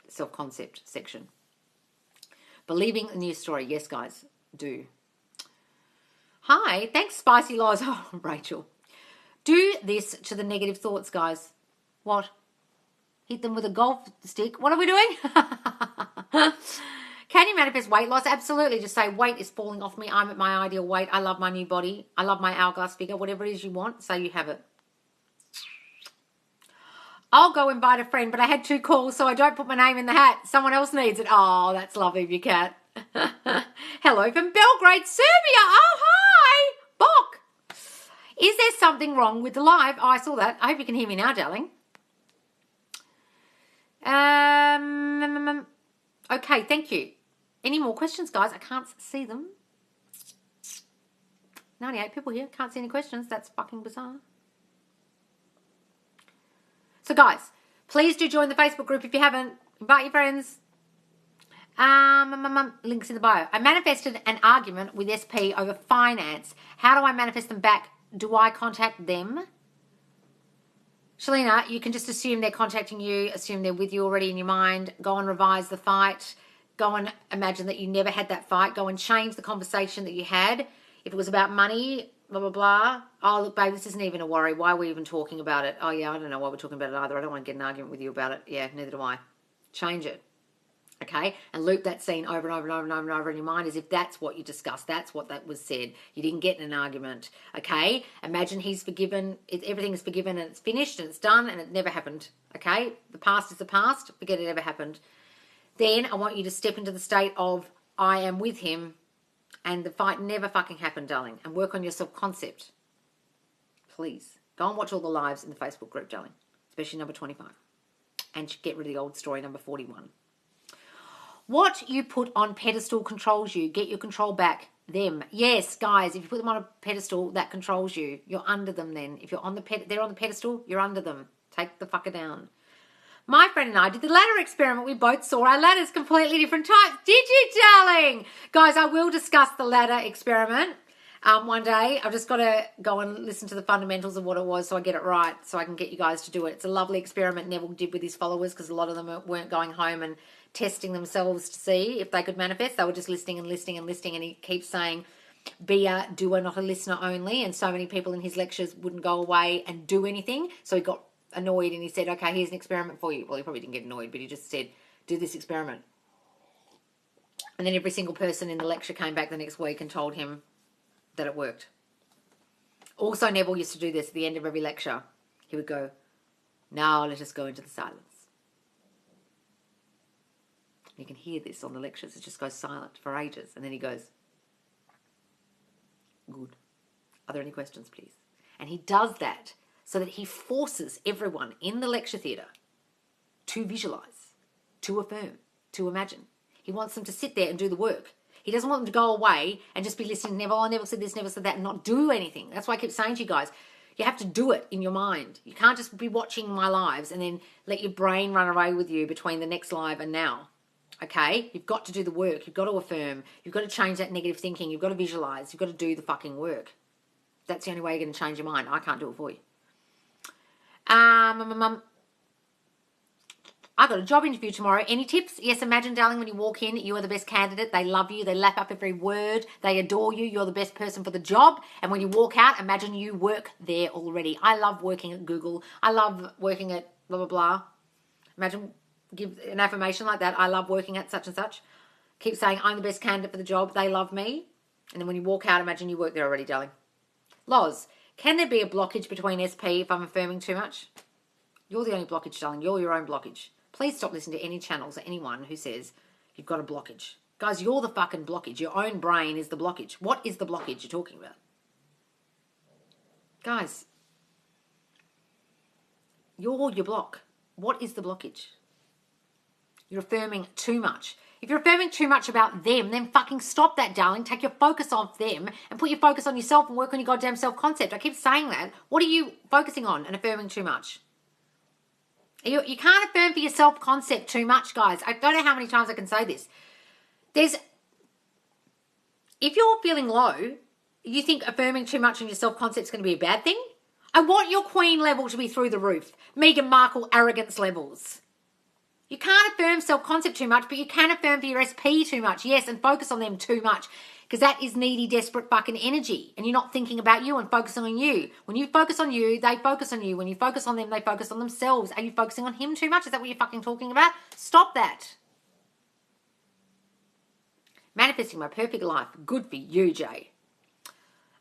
self-concept section. Believing the news story. Yes, guys, do. Hi, thanks, Spicy Laws. Oh, Rachel. Do this to the negative thoughts, guys. What? Hit them with a golf stick. What are we doing? Can you manifest weight loss? Absolutely. Just say weight is falling off me. I'm at my ideal weight. I love my new body. I love my hourglass figure. Whatever it is you want, say you have it. I'll go invite a friend, but I had 2 calls, so I don't put my name in the hat. Someone else needs it. Oh, that's lovely of you, Kat. Hello from Belgrade, Serbia. Oh, hi. Bok. Is there something wrong with the live? Oh, I saw that. I hope you can hear me now, darling. Okay, thank you. Any more questions, guys? I can't see them. 98 people here. Can't see any questions. That's fucking bizarre. So, guys, please do join the Facebook group if you haven't. Invite your friends. Links in the bio. I manifested an argument with SP over finance. How do I manifest them back? Do I contact them? Shalina, you can just assume they're contacting you, assume they're with you already in your mind. Go and revise the fight. Go and imagine that you never had that fight. Go and change the conversation that you had. If it was about money, blah, blah, blah. Oh, look, babe, this isn't even a worry. Why are we even talking about it? Oh, yeah, I don't know why we're talking about it either. I don't want to get an argument with you about it. Yeah, neither do I. Change it. Okay, and loop that scene over and over and over and over and over in your mind as if that's what you discussed. That's what that was said. You didn't get in an argument. Okay, imagine he's forgiven. Everything is forgiven and it's finished and it's done and it never happened. Okay, the past is the past. Forget it ever happened. Then I want you to step into the state of I am with him and the fight never fucking happened, darling. And work on your self-concept. Please. Go and watch all the lives in the Facebook group, darling. Especially number 25. And get rid of the old story, number 41. What you put on pedestal controls you. Get your control back. Them. Yes, guys, if you put them on a pedestal, that controls you. You're under them then. If you're on they're on the pedestal, you're under them. Take the fucker down. My friend and I did the ladder experiment. We both saw our ladders completely different types. Did you, darling? Guys, I will discuss the ladder experiment one day. I've just got to go and listen to the fundamentals of what it was so I get it right, so I can get you guys to do it. It's a lovely experiment Neville did with his followers because a lot of them weren't going home and testing themselves to see if they could manifest. They were just listening and listening and listening, and he keeps saying, be a doer, not a listener only. And so many people in his lectures wouldn't go away and do anything. So he got annoyed and he said, okay, here's an experiment for you. Well, he probably didn't get annoyed, but he just said, do this experiment. And then every single person in the lecture came back the next week and told him that it worked. Also, Neville used to do this at the end of every lecture. He would go, now let us go into the silence. You can hear this on the lectures. It just goes silent for ages. And then he goes, good. Are there any questions, please? And he does that so that he forces everyone in the lecture theatre to visualise, to affirm, to imagine. He wants them to sit there and do the work. He doesn't want them to go away and just be listening, Neville, I never said this, never said that, and not do anything. That's why I keep saying to you guys, you have to do it in your mind. You can't just be watching my lives and then let your brain run away with you between the next live and now. Okay? You've got to do the work. You've got to affirm. You've got to change that negative thinking. You've got to visualise. You've got to do the fucking work. That's the only way you're going to change your mind. I can't do it for you. I got a job interview tomorrow. Any tips? Yes, imagine, darling, when you walk in, you are the best candidate. They love you. They lap up every word. They adore you. You're the best person for the job. And when you walk out, imagine you work there already. I love working at Google. I love working at blah, blah, blah. Imagine, give an affirmation like that. I love working at such and such. Keep saying, I'm the best candidate for the job. They love me. And then when you walk out, imagine you work there already, darling. Loz, can there be a blockage between SP if I'm affirming too much? You're the only blockage, darling. You're your own blockage. Please stop listening to any channels or anyone who says you've got a blockage. Guys, you're the fucking blockage. Your own brain is the blockage. What is the blockage you're talking about? Guys, you're your block. What is the blockage? You're affirming too much. If you're affirming too much about them, then fucking stop that, darling. Take your focus off them and put your focus on yourself and work on your goddamn self-concept. I keep saying that. What are you focusing on and affirming too much? You can't affirm for your self-concept too much, guys. I don't know how many times I can say this. If you're feeling low, you think affirming too much on your self-concept is going to be a bad thing? I want your queen level to be through the roof. Meghan Markle arrogance levels. You can't affirm self-concept too much, but you can affirm for your SP too much. Yes, and focus on them too much. Because that is needy, desperate fucking energy. And you're not thinking about you and focusing on you. When you focus on you, they focus on you. When you focus on them, they focus on themselves. Are you focusing on him too much? Is that what you're fucking talking about? Stop that. Manifesting my perfect life. Good for you, Jay.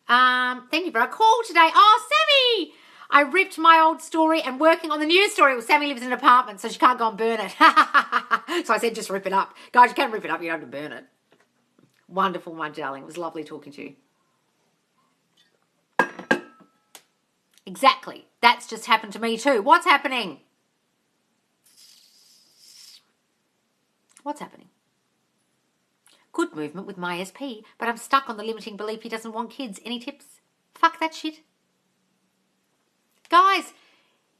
Thank you for a call today. Oh, Sammy! I ripped my old story and working on the new story. Well, Sammy lives in an apartment, so she can't go and burn it. So I said, just rip it up. Guys, you can't rip it up. You don't have to burn it. Wonderful, my darling. It was lovely talking to you. Exactly. That's just happened to me too. What's happening? What's happening? Good movement with my SP, but I'm stuck on the limiting belief he doesn't want kids. Any tips? Fuck that shit. Guys,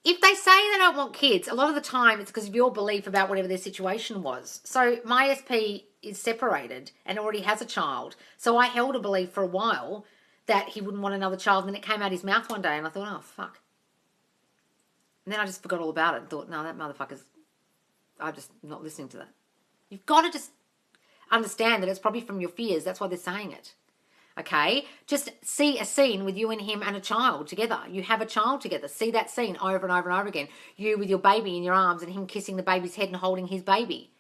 if they say they don't want kids, a lot of the time it's because of your belief about whatever their situation was. So my SP is separated and already has a child. So I held a belief for a while that he wouldn't want another child. And then it came out his mouth one day and I thought, oh, fuck. And then I just forgot all about it and thought, no, that motherfucker's, I'm just not listening to that. You've got to just understand that it's probably from your fears. That's why they're saying it. Okay, just see a scene with you and him and a child together. You have a child together. See that scene over and over and over again. You with your baby in your arms and him kissing the baby's head and holding his baby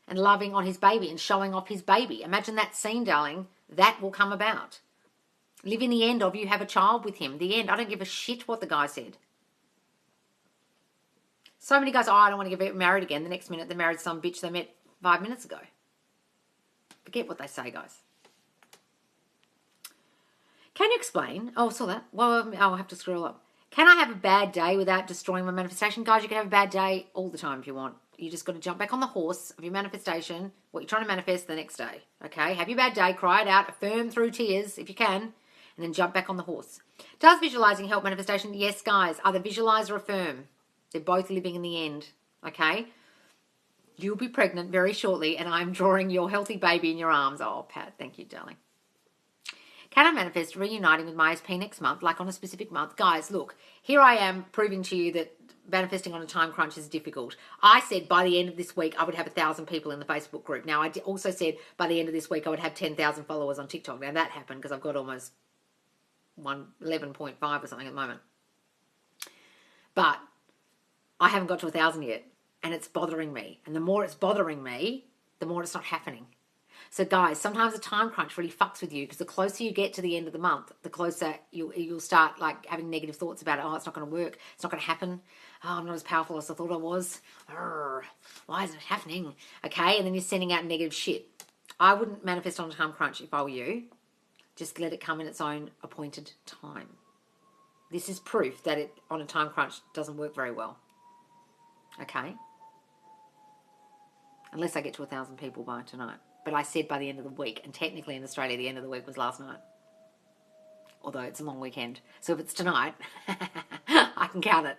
and loving on his baby and showing off his baby. Imagine that scene, darling. That will come about. Live in the end of you have a child with him. The end. I don't give a shit what the guy said. So many guys, I don't want to get married again. The next minute they married some bitch they met 5 minutes ago. Forget what they say, guys. Can you explain? Oh, I saw that. Well, I'll have to scroll up. Can I have a bad day without destroying my manifestation? Guys, you can have a bad day all the time if you want. You just got to jump back on the horse of your manifestation, what you're trying to manifest the next day. Okay? Have your bad day, cry it out, affirm through tears if you can, and then jump back on the horse. Does visualizing help manifestation? Yes, guys. Either visualize or affirm. They're both living in the end. Okay? You'll be pregnant very shortly, and I'm drawing your healthy baby in your arms. Oh, Pat, thank you, darling. Can I manifest reuniting with my SP next month, like on a specific month? Guys, look, here I am proving to you that manifesting on a time crunch is difficult. I said by the end of this week, I would have 1,000 people in the Facebook group. Now, I also said by the end of this week, I would have 10,000 followers on TikTok. Now, that happened because I've got almost 11.5 or something at the moment. But I haven't got to 1,000 yet, and it's bothering me. And the more it's bothering me, the more it's not happening. So guys, sometimes a time crunch really fucks with you because the closer you get to the end of the month, the closer you'll start like having negative thoughts about it. Oh, it's not going to work. It's not going to happen. Oh, I'm not as powerful as I thought I was. Urgh, why isn't it happening? Okay, and then you're sending out negative shit. I wouldn't manifest on a time crunch if I were you. Just let it come in its own appointed time. This is proof that it on a time crunch doesn't work very well. Okay? Unless I get to 1,000 people by tonight. But I said by the end of the week, and technically in Australia, the end of the week was last night. Although it's a long weekend. So if it's tonight, I can count it.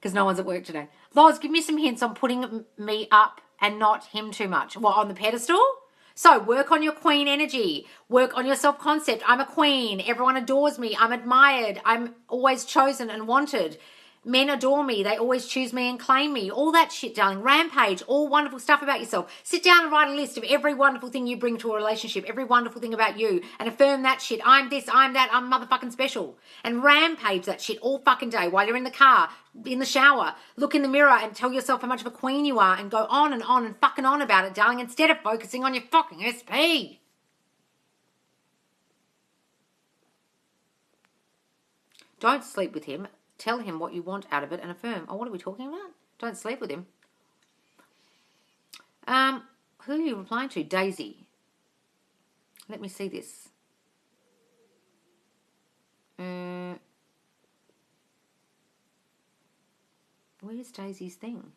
Because no one's at work today. Loz, give me some hints on putting me up and not him too much. What, on the pedestal? So work on your queen energy. Work on your self-concept. I'm a queen. Everyone adores me. I'm admired. I'm always chosen and wanted. Men adore me. They always choose me and claim me. All that shit, darling. Rampage. All wonderful stuff about yourself. Sit down and write a list of every wonderful thing you bring to a relationship. Every wonderful thing about you. And affirm that shit. I'm this, I'm that, I'm motherfucking special. And rampage that shit all fucking day while you're in the car, in the shower. Look in the mirror and tell yourself how much of a queen you are and go on and fucking on about it, darling, instead of focusing on your fucking SP. Don't sleep with him. Tell him what you want out of it and affirm. Oh, what are we talking about? Don't sleep with him. Who are you replying to? Daisy. Let me see this. Where's Daisy's thing?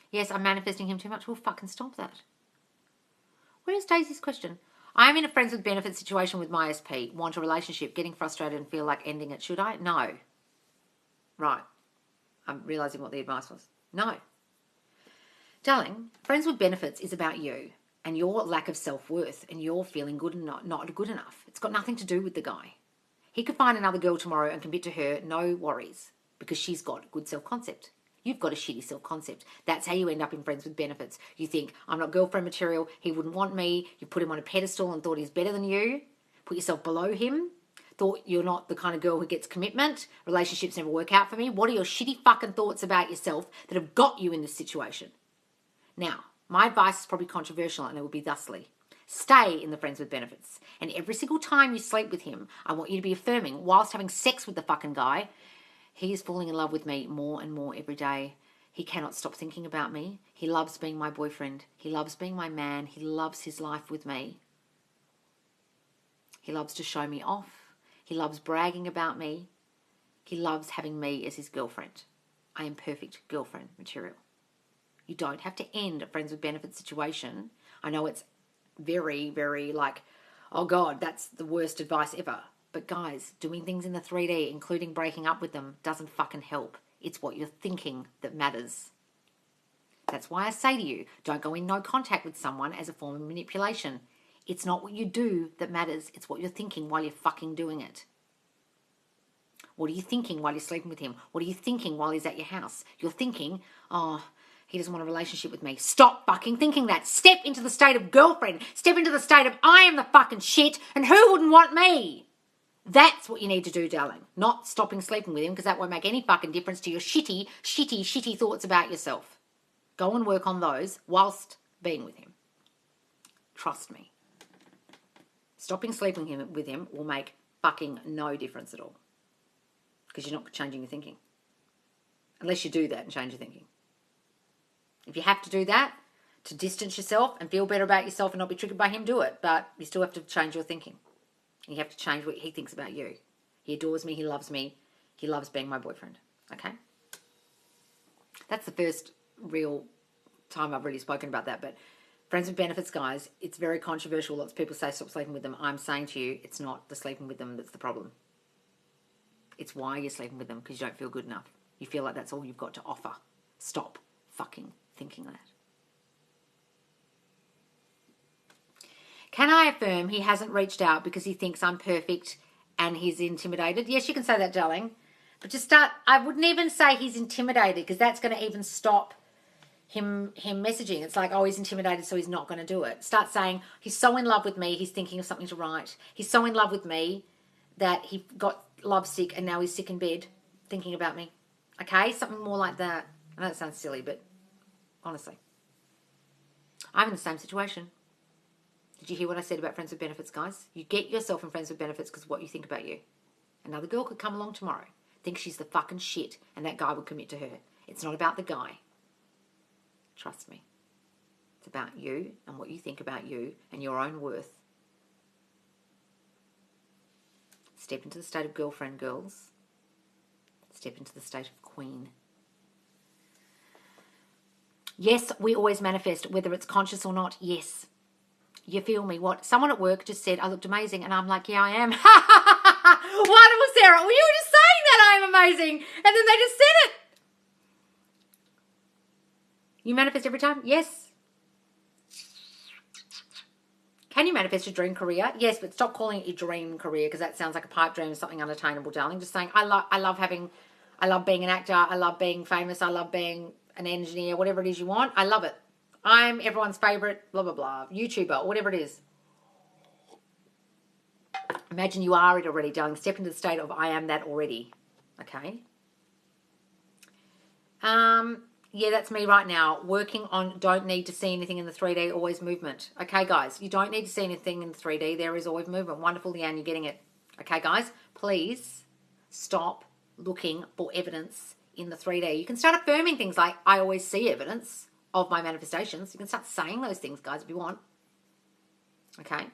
Yes, I'm manifesting him too much. We'll fucking stop that. Where's Daisy's question? I'm in a friends with benefits situation with my SP. Want a relationship, getting frustrated and feel like ending it. Should I? No. Right. I'm realising what the advice was. No. Darling, friends with benefits is about you and your lack of self-worth and your feeling good and not good enough. It's got nothing to do with the guy. He could find another girl tomorrow and commit to her, no worries, because she's got good self-concept. You've got a shitty self-concept. That's how you end up in friends with benefits. You think, I'm not girlfriend material, he wouldn't want me. You put him on a pedestal and thought he's better than you. Put yourself below him. Thought you're not the kind of girl who gets commitment. Relationships never work out for me. What are your shitty fucking thoughts about yourself that have got you in this situation? Now, my advice is probably controversial and it will be thusly. Stay in the friends with benefits. And every single time you sleep with him, I want you to be affirming, whilst having sex with the fucking guy, he is falling in love with me more and more every day. He cannot stop thinking about me. He loves being my boyfriend. He loves being my man. He loves his life with me. He loves to show me off. He loves bragging about me. He loves having me as his girlfriend. I am perfect girlfriend material. You don't have to end a friends with benefits situation. I know it's very, very like, oh God, that's the worst advice ever. But guys, doing things in the 3D, including breaking up with them, doesn't fucking help. It's what you're thinking that matters. That's why I say to you, don't go in no contact with someone as a form of manipulation. It's not what you do that matters. It's what you're thinking while you're fucking doing it. What are you thinking while you're sleeping with him? What are you thinking while he's at your house? You're thinking, oh, He doesn't want a relationship with me. Stop fucking thinking that. Step into the state of girlfriend. Step into the state of I am the fucking shit and who wouldn't want me? That's what you need to do, darling. Not stopping sleeping with him, because that won't make any fucking difference to your shitty thoughts about yourself. Go and work on those whilst being with him. Trust me. Stopping sleeping with him will make fucking no difference at all, because you're not changing your thinking. Unless you do that and change your thinking. If you have to do that to distance yourself and feel better about yourself and not be triggered by him, do it. But you still have to change your thinking. You have to change what he thinks about you. He adores me. He loves me. He loves being my boyfriend. Okay? That's the first real time I've really spoken about that. But friends with benefits, guys, it's very controversial. Lots of people say stop sleeping with them. I'm saying to you, it's not the sleeping with them that's the problem. It's why you're sleeping with them, because you don't feel good enough. You feel like that's all you've got to offer. Stop fucking thinking that. Can I affirm he hasn't reached out because he thinks I'm perfect and he's intimidated? Yes, you can say that, darling. But just start, I wouldn't even say he's intimidated, because that's going to even stop him messaging. It's like, oh, he's intimidated, so he's not going to do it. Start saying, he's so in love with me, he's thinking of something to write. He's so in love with me that he got lovesick and now he's sick in bed thinking about me. Okay? Something more like that. I know it sounds silly, but honestly, I'm in the same situation. Did you hear what I said about friends with benefits, guys? You get yourself in friends with benefits because of what you think about you. Another girl could come along tomorrow, think she's the fucking shit, and that guy would commit to her. It's not about the guy. Trust me. It's about you and what you think about you and your own worth. Step into the state of girlfriend, girls. Step into the state of queen. Yes, we always manifest, whether it's conscious or not. Yes. You feel me? What? Someone at work just said, I looked amazing. And I'm like, yeah, I am. Wonderful, Sarah. Well, you were just saying that I am amazing. And then they just said it. You manifest every time? Yes. Can you manifest your dream career? Yes, but stop calling it your dream career, because that sounds like a pipe dream, something unattainable, darling. Just saying, I love being an actor. I love being famous. I love being an engineer, whatever it is you want. I love it. I'm everyone's favorite, blah, blah, blah, YouTuber, whatever it is. Imagine you are it already, darling. Step into the state of I am that already. Okay? Yeah, that's me right now. Working on don't need to see anything in the 3D, always movement. Okay, guys? You don't need to see anything in the 3D. There is always movement. Wonderful, Leanne, you're getting it. Okay, guys? Please stop looking for evidence in the 3D. You can start affirming things like, I always see evidence of my manifestations. You can start saying those things, guys, if you want. Okay?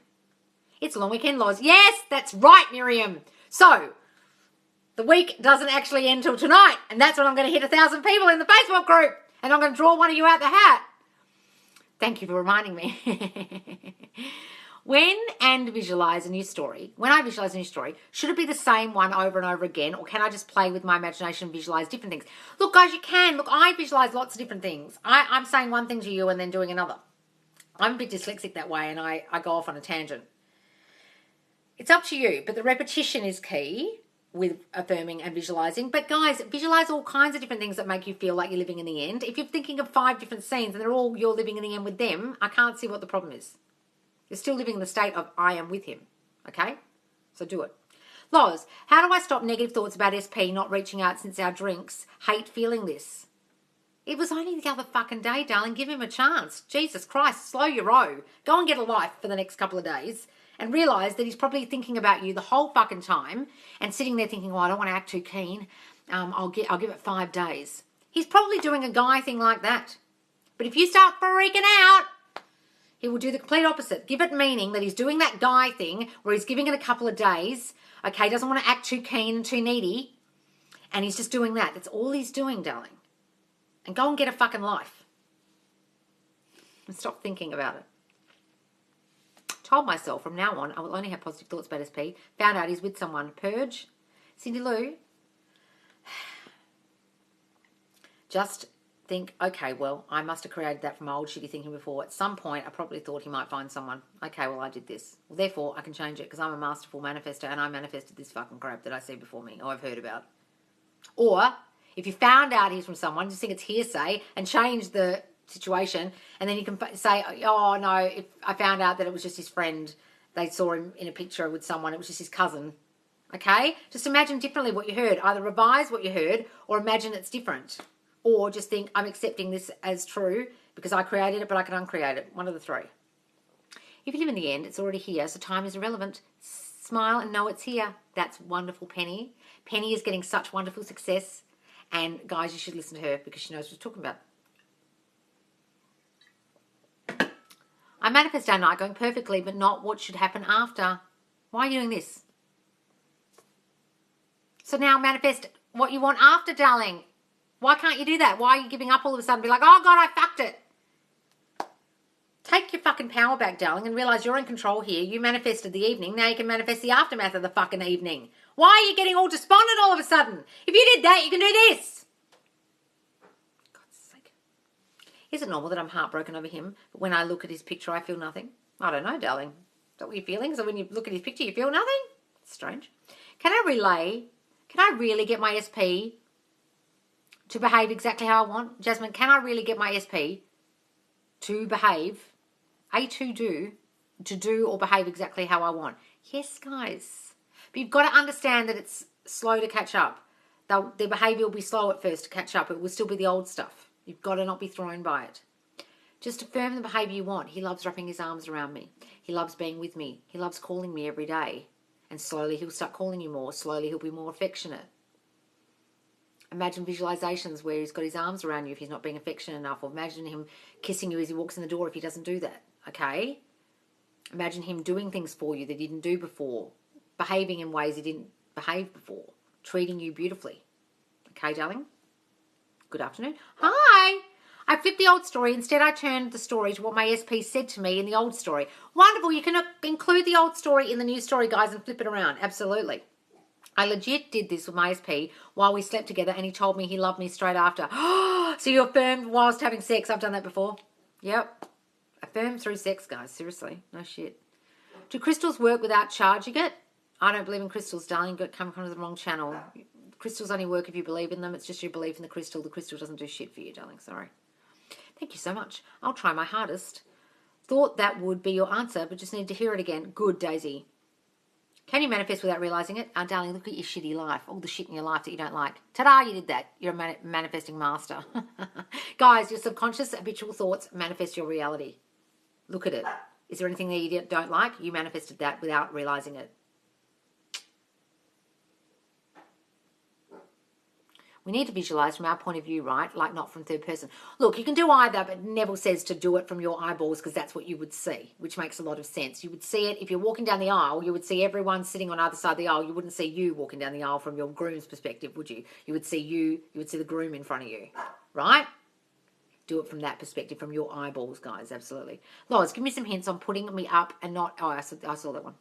It's a long weekend, Loz. Yes, that's right, Miriam. So, the week doesn't actually end till tonight, and that's when I'm going to hit 1,000 people in the Facebook group, and I'm going to draw one of you out the hat. Thank you for reminding me. When I visualize a new story, should it be the same one over and over again, or can I just play with my imagination and visualize different things? Look, guys, you can. Look, I visualize lots of different things. I'm saying one thing to you and then doing another. I'm a bit dyslexic that way, and I go off on a tangent. It's up to you, but the repetition is key with affirming and visualizing. But guys, visualize all kinds of different things that make you feel like you're living in the end. If you're thinking of 5 different scenes and they're all you're living in the end with them, I can't see what the problem is. You're still living in the state of I am with him. Okay? So do it. Loz, how do I stop negative thoughts about SP not reaching out since our drinks? Hate feeling this. It was only the other fucking day, darling. Give him a chance. Jesus Christ, slow your row. Go and get a life for the next couple of days and realise that he's probably thinking about you the whole fucking time and sitting there thinking, well, I don't want to act too keen. I'll give it 5 days. He's probably doing a guy thing like that. But if you start freaking out, he will do the complete opposite. Give it meaning that he's doing that guy thing where he's giving it a couple of days. Okay, doesn't want to act too keen and too needy. And he's just doing that. That's all he's doing, darling. And go and get a fucking life. And stop thinking about it. Told myself from now on I will only have positive thoughts about SP. Found out he's with someone. Purge. Cindy Lou. Just think, okay, well, I must have created that from my old shitty thinking before. At some point, I probably thought he might find someone. Okay, well, I did this. Well, therefore, I can change it because I'm a masterful manifester and I manifested this fucking crap that I see before me or I've heard about. Or, If you found out he's from someone, just think it's hearsay and change the situation. And then you can say, oh, no, if I found out that it was just his friend, they saw him in a picture with someone, it was just his cousin. Okay? Just imagine differently what you heard. Either revise what you heard or imagine it's different. Or just think, I'm accepting this as true because I created it, but I can uncreate it. One of the three. If you live in the end, it's already here, so time is irrelevant. Smile and know it's here. That's wonderful, Penny. Penny is getting such wonderful success. And guys, you should listen to her because she knows what she's talking about. I manifest our night going perfectly, but not what should happen after. Why are you doing this? So now manifest what you want after, darling. Why can't you do that? Why are you giving up all of a sudden? Be like, oh God, I fucked it. Take your fucking power back, darling, and realize you're in control here. You manifested the evening. Now you can manifest the aftermath of the fucking evening. Why are you getting all despondent all of a sudden? If you did that, you can do this. God's sake. Is it normal that I'm heartbroken over him, but when I look at his picture, I feel nothing? I don't know, darling. Is that what you're feeling? So when you look at his picture, you feel nothing? It's strange. Can I really get my SP to behave exactly how I want? Jasmine, can I really get my SP to behave, to do or behave exactly how I want? Yes, guys. But you've got to understand that it's slow to catch up. Their behaviour will be slow at first to catch up. It will still be the old stuff. You've got to not be thrown by it. Just affirm the behaviour you want. He loves wrapping his arms around me. He loves being with me. He loves calling me every day. And slowly he'll start calling you more. Slowly he'll be more affectionate. Imagine visualizations where he's got his arms around you if he's not being affectionate enough. Or imagine him kissing you as he walks in the door if he doesn't do that. Okay? Imagine him doing things for you that he didn't do before. Behaving in ways he didn't behave before. Treating you beautifully. Okay, darling? Good afternoon. Hi! I flipped the old story. Instead, I turned the story to what my SP said to me in the old story. Wonderful. You can include the old story in the new story, guys, and flip it around. Absolutely. I legit did this with my SP while we slept together, and he told me he loved me straight after. So you affirmed whilst having sex. I've done that before. Yep. Affirm through sex, guys. Seriously. No shit. Do crystals work without charging it? I don't believe in crystals, darling. You come from the wrong channel. Crystals only work if you believe in them. It's just your belief in the crystal. The crystal doesn't do shit for you, darling. Sorry. Thank you so much. I'll try my hardest. Thought that would be your answer, but just need to hear it again. Good, Daisy. Can you manifest without realising it? Darling, look at your shitty life. All the shit in your life that you don't like. Ta-da, you did that. You're a manifesting master. Guys, your subconscious habitual thoughts manifest your reality. Look at it. Is there anything that you don't like? You manifested that without realising it. We need to visualize from our point of view, right? Like not from third person. Look, you can do either, but Neville says to do it from your eyeballs because that's what you would see, which makes a lot of sense. You would see it if you're walking down the aisle. You would see everyone sitting on either side of the aisle. You wouldn't see you walking down the aisle from your groom's perspective, would you? You would see the groom in front of you, right? Do it from that perspective, from your eyeballs, guys. Absolutely. Loz, give me some hints on putting me up and not... Oh, I saw that one.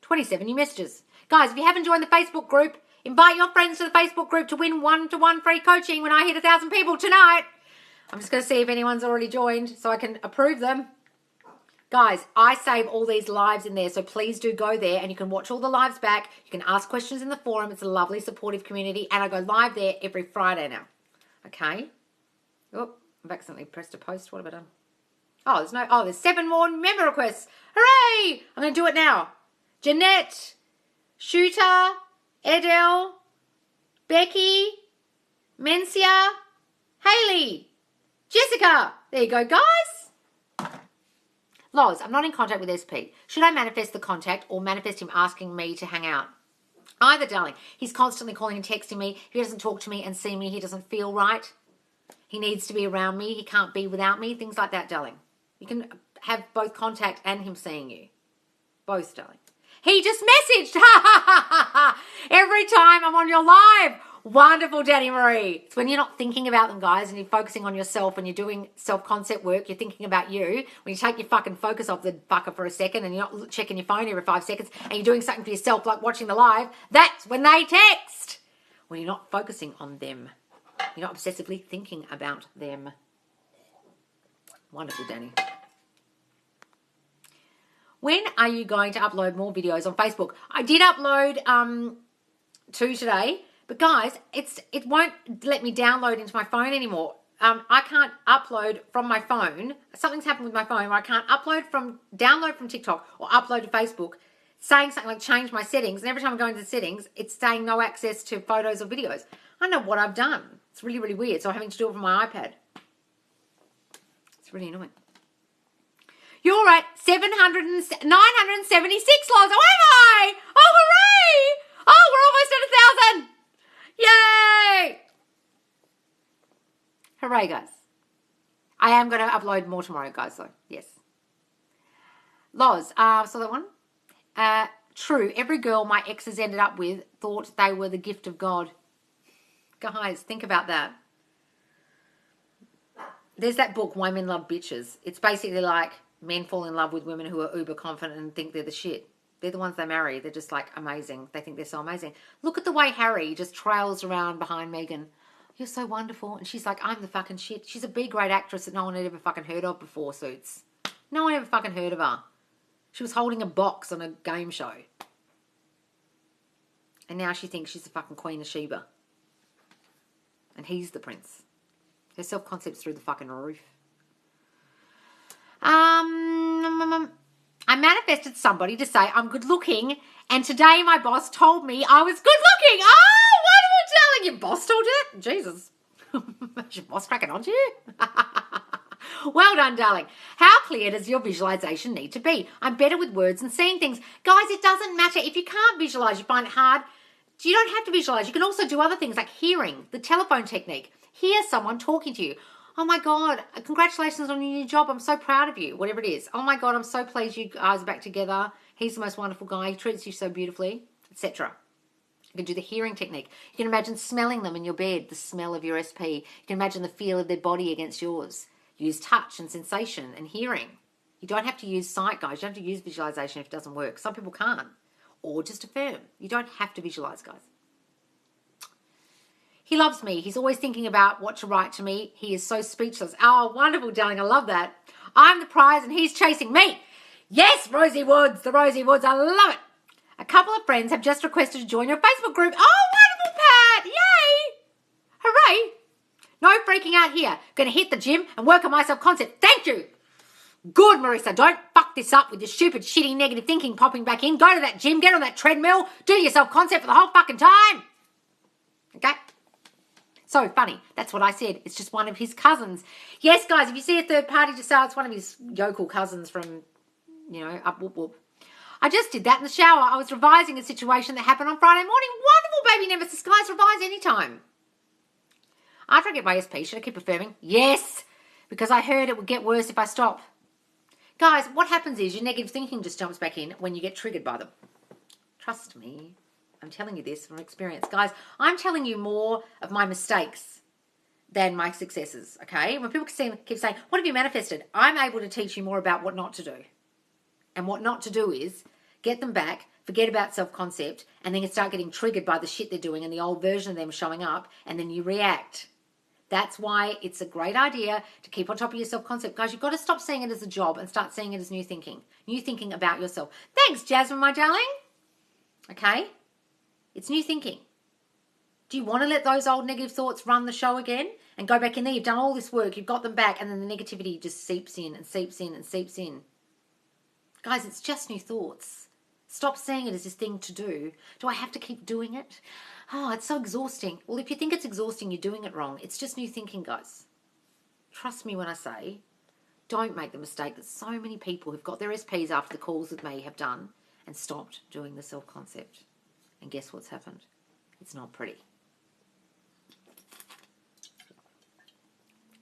27 new messages. Guys, if you haven't joined the Facebook group, invite your friends to the Facebook group to win one-to-one free coaching when I hit 1,000 people tonight. I'm just going to see if anyone's already joined so I can approve them. Guys, I save all these lives in there, so please do go there and you can watch all the lives back. You can ask questions in the forum. It's a lovely, supportive community, and I go live there every Friday now. Okay? Oh, I've accidentally pressed a post. What have I done? There's 7 more member requests. Hooray! I'm going to do it now. Jeanette, Shooter, Edel, Becky, Mencia, Haley, Jessica. There you go, guys. Loz, I'm not in contact with SP. Should I manifest the contact or manifest him asking me to hang out? Either, darling. He's constantly calling and texting me. If he doesn't talk to me and see me, he doesn't feel right. He needs to be around me. He can't be without me. Things like that, darling. You can have both contact and him seeing you. Both, darling. He just messaged. Every time I'm on your live. Wonderful, Danny Marie. It's when you're not thinking about them, guys, and you're focusing on yourself and you're doing self-concept work, you're thinking about you. When you take your fucking focus off the fucker for a second and you're not checking your phone every 5 seconds and you're doing something for yourself like watching the live, that's when they text. When you're not focusing on them. You're not obsessively thinking about them. Wonderful, Danny. When are you going to upload more videos on Facebook? I did upload 2 today, But guys, it won't let me download into my phone anymore. I can't upload from my phone. Something's happened with my phone where I can't download from TikTok or upload to Facebook, saying something like change my settings. And every time I go into the settings, it's saying no access to photos or videos. I don't know what I've done. It's really, really weird. So I'm having to do it from my iPad. It's really annoying. You're at 976 laws. Oh, am I? Oh, hooray! Oh, we're almost at 1,000. Yay! Hooray, guys. I am going to upload more tomorrow, guys, though. Yes. Laws. So that one. True. Every girl my exes ended up with thought they were the gift of God. Guys, think about that. There's that book, Why Men Love Bitches. It's basically like men fall in love with women who are uber confident and think they're the shit. They're the ones they marry. They're just like amazing. They think they're so amazing. Look at the way Harry just trails around behind Meghan. You're so wonderful. And she's like, I'm the fucking shit. She's a B-grade actress that no one had ever fucking heard of before, Suits. No one ever fucking heard of her. She was holding a box on a game show. And now she thinks she's the fucking Queen of Sheba. And he's the prince. Her self-concept's through the fucking roof. I manifested somebody to say I'm good looking, and today my boss told me I was good looking. Oh, wonderful, darling. Your boss told you that? Jesus. Is your boss cracking on to you? Well done, darling. How clear does your visualization need to be? I'm better with words and seeing things. Guys, it doesn't matter. If you can't visualize, you find it hard, you don't have to visualize. You can also do other things like hearing, the telephone technique. Hear someone talking to you. Oh my God, congratulations on your new job. I'm so proud of you, whatever it is. Oh my God, I'm so pleased you guys are back together. He's the most wonderful guy. He treats you so beautifully, etc. You can do the hearing technique. You can imagine smelling them in your bed, the smell of your SP. You can imagine the feel of their body against yours. Use touch and sensation and hearing. You don't have to use sight, guys. You don't have to use visualization if it doesn't work. Some people can't. Or just affirm. You don't have to visualize, guys. He loves me. He's always thinking about what to write to me. He is so speechless. Oh, wonderful, darling. I love that. I'm the prize and he's chasing me. Yes, Rosie Woods. The Rosie Woods. I love it. A couple of friends have just requested to join your Facebook group. Oh, wonderful, Pat. Yay. Hooray. No freaking out here. Going to hit the gym and work on my self-concept. Thank you. Good, Marissa. Don't fuck this up with your stupid, shitty, negative thinking popping back in. Go to that gym. Get on that treadmill. Do your self-concept for the whole fucking time. Okay? So funny. That's what I said. It's just one of his cousins. Yes, guys, if you see a third party just say it's one of his yokel cousins from, up whoop whoop. I just did that in the shower. I was revising a situation that happened on Friday morning. Wonderful, baby nemesis. Guys, revise anytime. After I get my SP, should I keep affirming? Yes, because I heard it would get worse if I stop. Guys, what happens is your negative thinking just jumps back in when you get triggered by them. Trust me. I'm telling you this from experience. Guys, I'm telling you more of my mistakes than my successes, okay? When people keep saying, what have you manifested? I'm able to teach you more about what not to do. And what not to do is get them back, forget about self-concept, and then you start getting triggered by the shit they're doing and the old version of them showing up, and then you react. That's why it's a great idea to keep on top of your self-concept. Guys, you've got to stop seeing it as a job and start seeing it as new thinking about yourself. Thanks, Jasmine, my darling. Okay? It's new thinking. Do you want to let those old negative thoughts run the show again and go back in there? You've done all this work, you've got them back, and then the negativity just seeps in and seeps in and seeps in. Guys, it's just new thoughts. Stop seeing it as this thing to do. Do I have to keep doing it? Oh, it's so exhausting. Well, if you think it's exhausting, you're doing it wrong. It's just new thinking, guys. Trust me when I say, don't make the mistake that so many people who've got their SPs after the calls with me have done and stopped doing the self-concept. And guess what's happened? It's not pretty.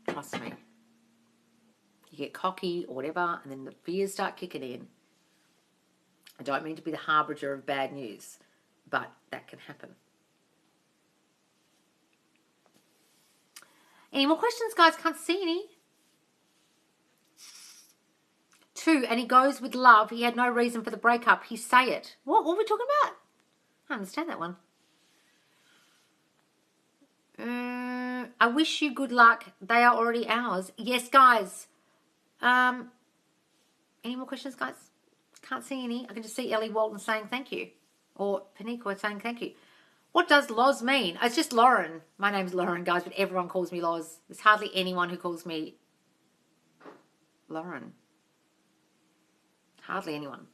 Trust me. You get cocky or whatever, and then the fears start kicking in. I don't mean to be the harbinger of bad news, but that can happen. Any more questions, guys? Can't see any. 2, and he goes with love. He had no reason for the breakup. He say it. What were we talking about? I don't understand that one. I wish you good luck. They are already ours. Yes, guys. Any more questions, guys? Can't see any. I can just see Ellie Walton saying thank you. Or Paniqua saying thank you. What does Loz mean? It's just Lauren. My name's Lauren, guys, but everyone calls me Loz. There's hardly anyone who calls me Lauren. Hardly anyone.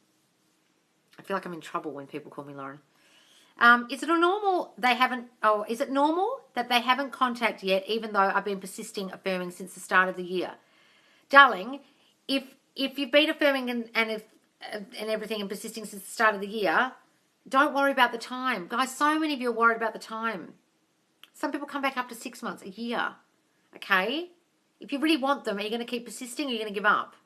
I feel like I'm in trouble when people call me Lauren. Is it normal that they haven't contacted yet, even though I've been persisting affirming since the start of the year? Darling, if you've been affirming and everything and persisting since the start of the year, don't worry about the time. Guys, so many of you are worried about the time. Some people come back after 6 months, a year. Okay? If you really want them, are you going to keep persisting or are you going to give up?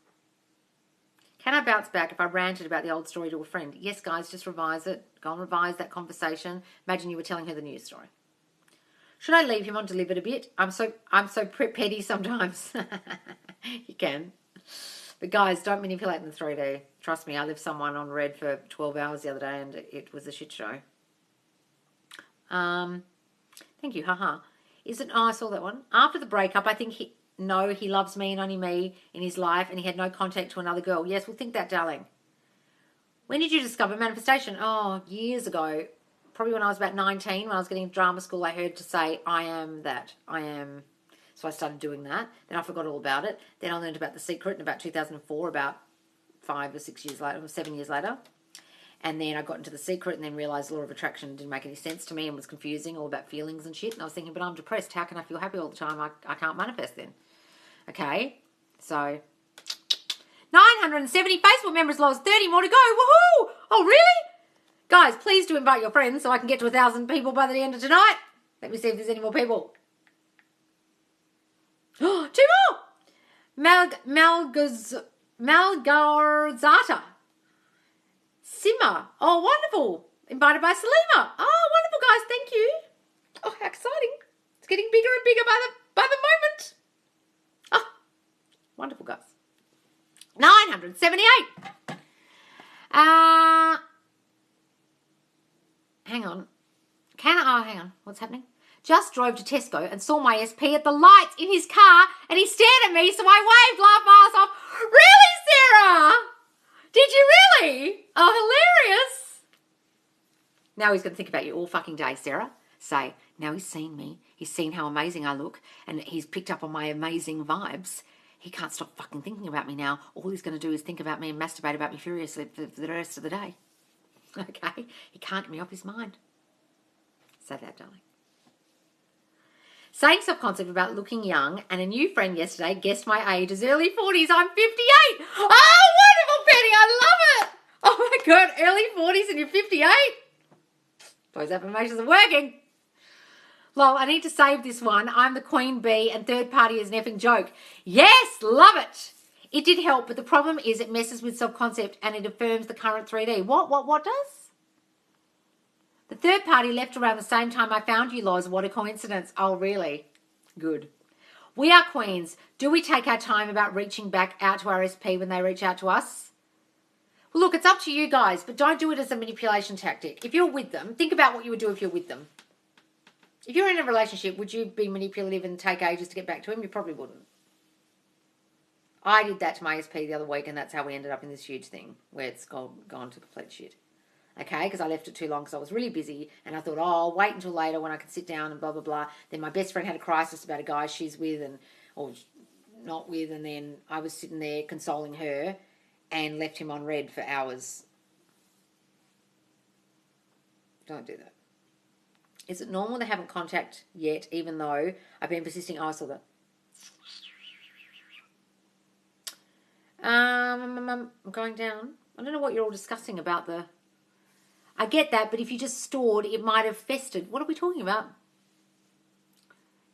Can I bounce back if I ranted about the old story to a friend? Yes, guys, just revise it. Go and revise that conversation. Imagine you were telling her the news story. Should I leave him on delivered a bit? I'm so petty sometimes. You can. But guys, don't manipulate in the 3D. Trust me, I left someone on red for 12 hours the other day and it was a shit show. Thank you, haha. I saw that one. After the breakup, I think he loves me and only me in his life and he had no contact to another girl. Yes, we'll think that, darling. When did you discover manifestation? Oh, years ago. Probably when I was about 19, when I was getting drama school, I heard to say, I am that. I am. So I started doing that. Then I forgot all about it. Then I learned about The Secret in about 2004, about 5 or 6 years later, or 7 years later. And then I got into The Secret and then realised law of attraction didn't make any sense to me and was confusing, all about feelings and shit. And I was thinking, but I'm depressed. How can I feel happy all the time? I can't manifest then. Okay? So, 970 Facebook members, Loz. 30 more to go. Woohoo! Oh, really? Guys, please do invite your friends so I can get to 1,000 people by the end of tonight. Let me see if there's any more people. 2 more! Malgarzata. Simmer. Oh, wonderful. Invited by Salima. Oh, wonderful, guys. Thank you. Oh, how exciting. It's getting bigger and bigger by the moment. Oh, wonderful, guys. 978. Hang on. Hang on. What's happening? Just drove to Tesco and saw my SP at the lights in his car and he stared at me, so I waved, laughed my ass off. Really, Sarah? Did you really? Oh, hilarious. Now he's going to think about you all fucking day, Sarah. Say, now he's seen me. He's seen how amazing I look and he's picked up on my amazing vibes. He can't stop fucking thinking about me now. All he's going to do is think about me and masturbate about me furiously for the rest of the day. Okay? He can't get me off his mind. Say that, darling. Saying self-concept about looking young, and a new friend yesterday guessed my age as early 40s. I'm 58. Oh, wonderful, Penny. I love it. Oh, my God. Early 40s and you're 58? Those affirmations are working. Lol, I need to save this one. I'm the queen bee and third party is an effing joke. Yes, love it. It did help, but the problem is it messes with self-concept and it affirms the current 3D. What does? The third party left around the same time I found you, Loz. What a coincidence. Oh, really? Good. We are queens. Do we take our time about reaching back out to our SP when they reach out to us? Well, look, it's up to you guys, but don't do it as a manipulation tactic. If you're with them, think about what you would do if you're with them. If you're in a relationship, would you be manipulative and take ages to get back to him? You probably wouldn't. I did that to my SP the other week, and that's how we ended up in this huge thing where it's gone to complete shit. Okay, because I left it too long because I was really busy and I thought, oh, I'll wait until later when I can sit down and blah, blah, blah. Then my best friend had a crisis about a guy she's with or not with, and then I was sitting there consoling her and left him on red for hours. Don't do that. Is it normal they haven't contact yet, even though I've been persisting? Oh, I saw that. I'm going down. I don't know what you're all discussing about the... I get that, but if you just stored, it might have festered. What are we talking about?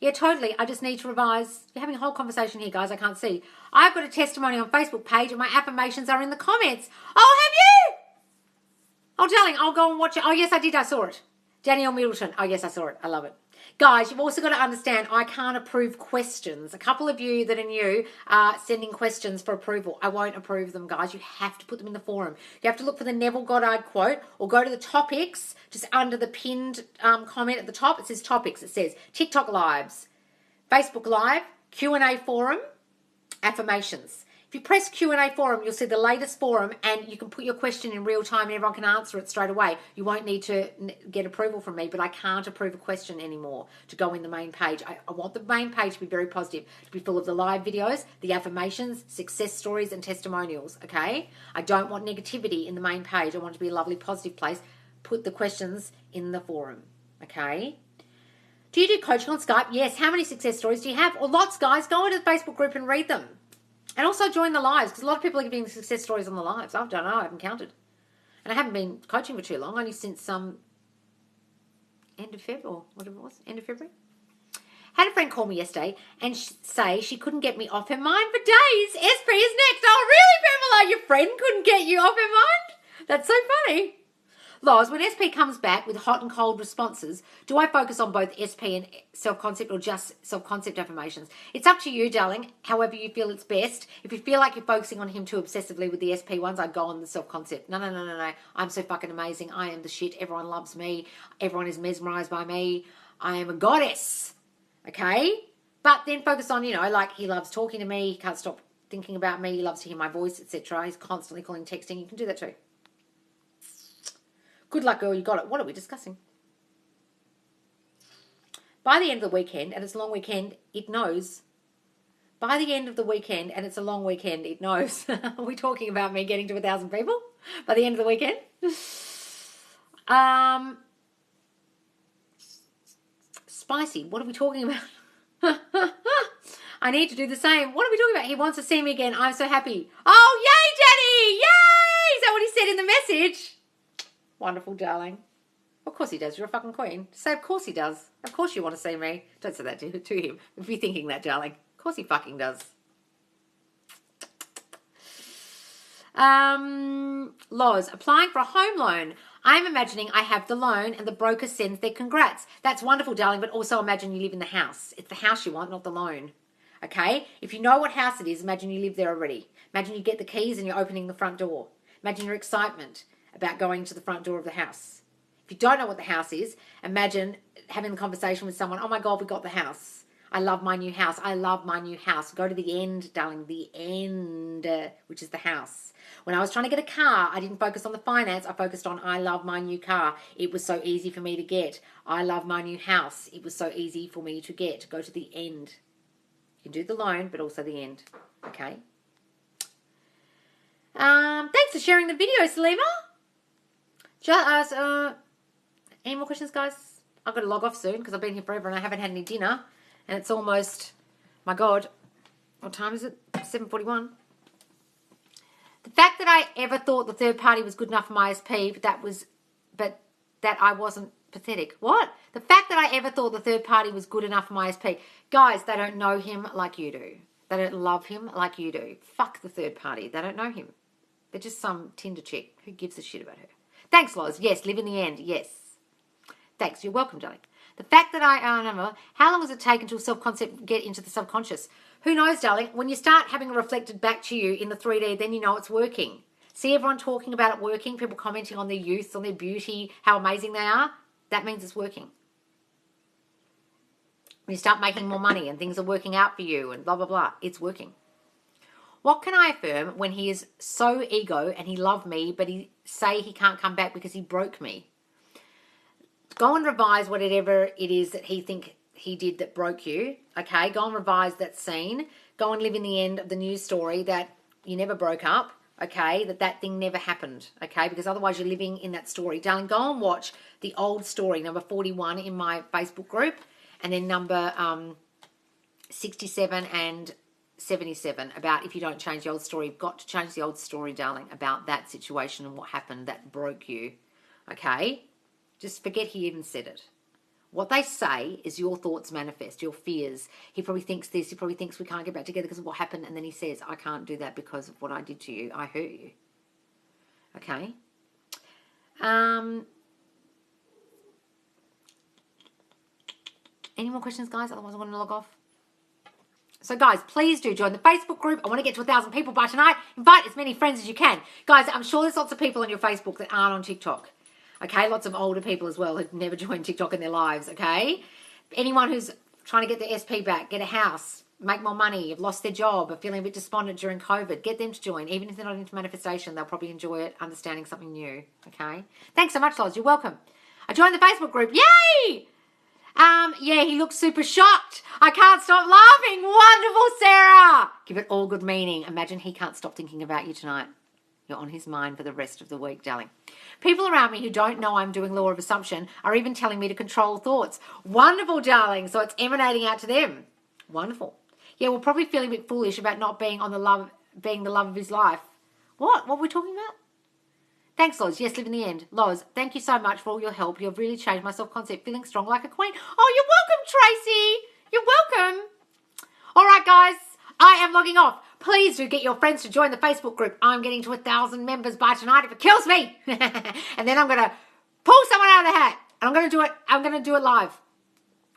Yeah, totally. I just need to revise. You're having a whole conversation here, guys. I can't see. I've got a testimony on Facebook page and my affirmations are in the comments. Oh, have you? Oh, darling, I'll go and watch it. Oh, yes, I did. I saw it. Danielle Middleton. Oh, yes, I saw it. I love it. Guys, you've also got to understand I can't approve questions. A couple of you that are new are sending questions for approval. I won't approve them, guys. You have to put them in the forum. You have to look for the Neville Goddard quote or go to the topics just under the pinned comment at the top. It says topics. It says TikTok Lives, Facebook Live, Q&A forum, affirmations. If you press Q&A forum, you'll see the latest forum, and you can put your question in real time and everyone can answer it straight away. You won't need to get approval from me, but I can't approve a question anymore to go in the main page. I want the main page to be very positive, to be full of the live videos, the affirmations, success stories, and testimonials, okay? I don't want negativity in the main page. I want it to be a lovely, positive place. Put the questions in the forum, okay? Do you do coaching on Skype? Yes. How many success stories do you have? Well, lots, guys. Go into the Facebook group and read them. And also join the lives, because a lot of people are giving success stories on the lives. I don't know. I haven't counted. And I haven't been coaching for too long, only since end of Feb or whatever it was, end of February. Had a friend call me yesterday and say she couldn't get me off her mind for days. SP is next. Oh, really, Pamela? Your friend couldn't get you off her mind? That's so funny. Loz, when SP comes back with hot and cold responses, do I focus on both SP and self-concept or just self-concept affirmations? It's up to you, darling, however you feel it's best. If you feel like you're focusing on him too obsessively with the SP ones, I'd go on the self-concept. No. I'm so fucking amazing. I am the shit. Everyone loves me. Everyone is mesmerized by me. I am a goddess. Okay? But then focus on, like he loves talking to me. He can't stop thinking about me. He loves to hear my voice, etc. He's constantly calling, texting. You can do that too. Good luck, girl. You got it. What are we discussing? By the end of the weekend, and it's a long weekend, it knows. By the end of the weekend, and it's a long weekend, it knows. Are we talking about me getting to 1,000 people by the end of the weekend? Spicy. What are we talking about? I need to do the same. What are we talking about? He wants to see me again. I'm so happy. Oh, yay, Daddy! Yay! Is that what he said in the message? Wonderful, darling. Of course he does. You're a fucking queen. Say, of course he does. Of course you want to see me. Don't say that to him. If you're thinking that, darling. Of course he fucking does. Loz, applying for a home loan. I'm imagining I have the loan and the broker sends their congrats. That's wonderful, darling, but also imagine you live in the house. It's the house you want, not the loan. Okay? If you know what house it is, imagine you live there already. Imagine you get the keys and you're opening the front door. Imagine your excitement about going to the front door of the house. If you don't know what the house is, imagine having the conversation with someone. Oh my God, we got the house. I love my new house. I love my new house. Go to the end, darling, the end, which is the house. When I was trying to get a car, I didn't focus on the finance. I focused on I love my new car. It was so easy for me to get. I love my new house. It was so easy for me to get. Go to the end. You can do the loan, but also the end. Okay? Thanks for sharing the video, Salima. Any more questions, guys? I've got to log off soon because I've been here forever and I haven't had any dinner. And it's almost, my God, what time is it? 7:41. The fact that I ever thought the third party was good enough for my ISP, but that I wasn't pathetic. What? The fact that I ever thought the third party was good enough for my ISP. Guys, they don't know him like you do. They don't love him like you do. Fuck the third party. They don't know him. They're just some Tinder chick. Who gives a shit about her? Thanks, Loz. Yes, live in the end. Yes. Thanks. You're welcome, darling. The fact that how long does it take until self-concept get into the subconscious? Who knows, darling? When you start having it reflected back to you in the 3D, then you know it's working. See everyone talking about it working, people commenting on their youth, on their beauty, how amazing they are. That means it's working. When you start making more money and things are working out for you and blah, blah, blah, it's working. What can I affirm when he is so ego and he loved me, but he say he can't come back because he broke me? Go and revise whatever it is that he think he did that broke you. Okay, go and revise that scene. Go and live in the end of the news story that you never broke up. Okay, that thing never happened. Okay, because otherwise you're living in that story. Darling, go and watch the old story, number 41 in my Facebook group, and then number 67 and 77 about if you don't change the old story. You've got to change the old story, darling, about that situation and what happened that broke you. Okay? Just forget he even said it. What they say is your thoughts manifest, your fears. He probably thinks this. He probably thinks we can't get back together because of what happened. And then he says, I can't do that because of what I did to you. I hurt you. Okay? Any more questions, guys? Otherwise, I'm going to log off. So, guys, please do join the Facebook group. I want to get to 1,000 people by tonight. Invite as many friends as you can. Guys, I'm sure there's lots of people on your Facebook that aren't on TikTok. Okay? Lots of older people as well who've never joined TikTok in their lives, okay? Anyone who's trying to get their SP back, get a house, make more money, have lost their job, are feeling a bit despondent during COVID, get them to join. Even if they're not into manifestation, they'll probably enjoy it, understanding something new, okay? Thanks so much, Loz. You're welcome. I joined the Facebook group. Yay! Yeah, he looks super shocked. I can't stop laughing. Wonderful, Sarah. Give it all good meaning. Imagine he can't stop thinking about you tonight. You're on his mind for the rest of the week, darling. People around me who don't know I'm doing law of assumption are even telling me to control thoughts. Wonderful, darling. So it's emanating out to them. Wonderful. Yeah, we're probably feeling a bit foolish about not being being the love of his life. What? What were we talking about? Thanks, Loz. Yes, live in the end. Loz, thank you so much for all your help. You've really changed my self-concept, feeling strong like a queen. Oh, you're welcome, Tracy. You're welcome. All right, guys, I am logging off. Please do get your friends to join the Facebook group. I'm getting to 1,000 members by tonight if it kills me. And then I'm going to pull someone out of the hat. And I'm going to do it live.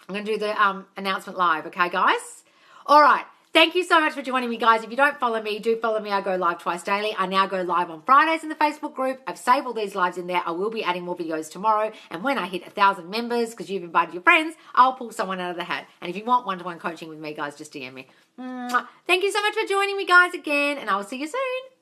I'm going to do the announcement live, okay, guys? All right. Thank you so much for joining me, guys. If you don't follow me, do follow me. I go live twice daily. I now go live on Fridays in the Facebook group. I've saved all these lives in there. I will be adding more videos tomorrow. And when I hit 1,000 members, because you've invited your friends, I'll pull someone out of the hat. And if you want one-to-one coaching with me, guys, just DM me. Mwah. Thank you so much for joining me, guys, again. And I will see you soon.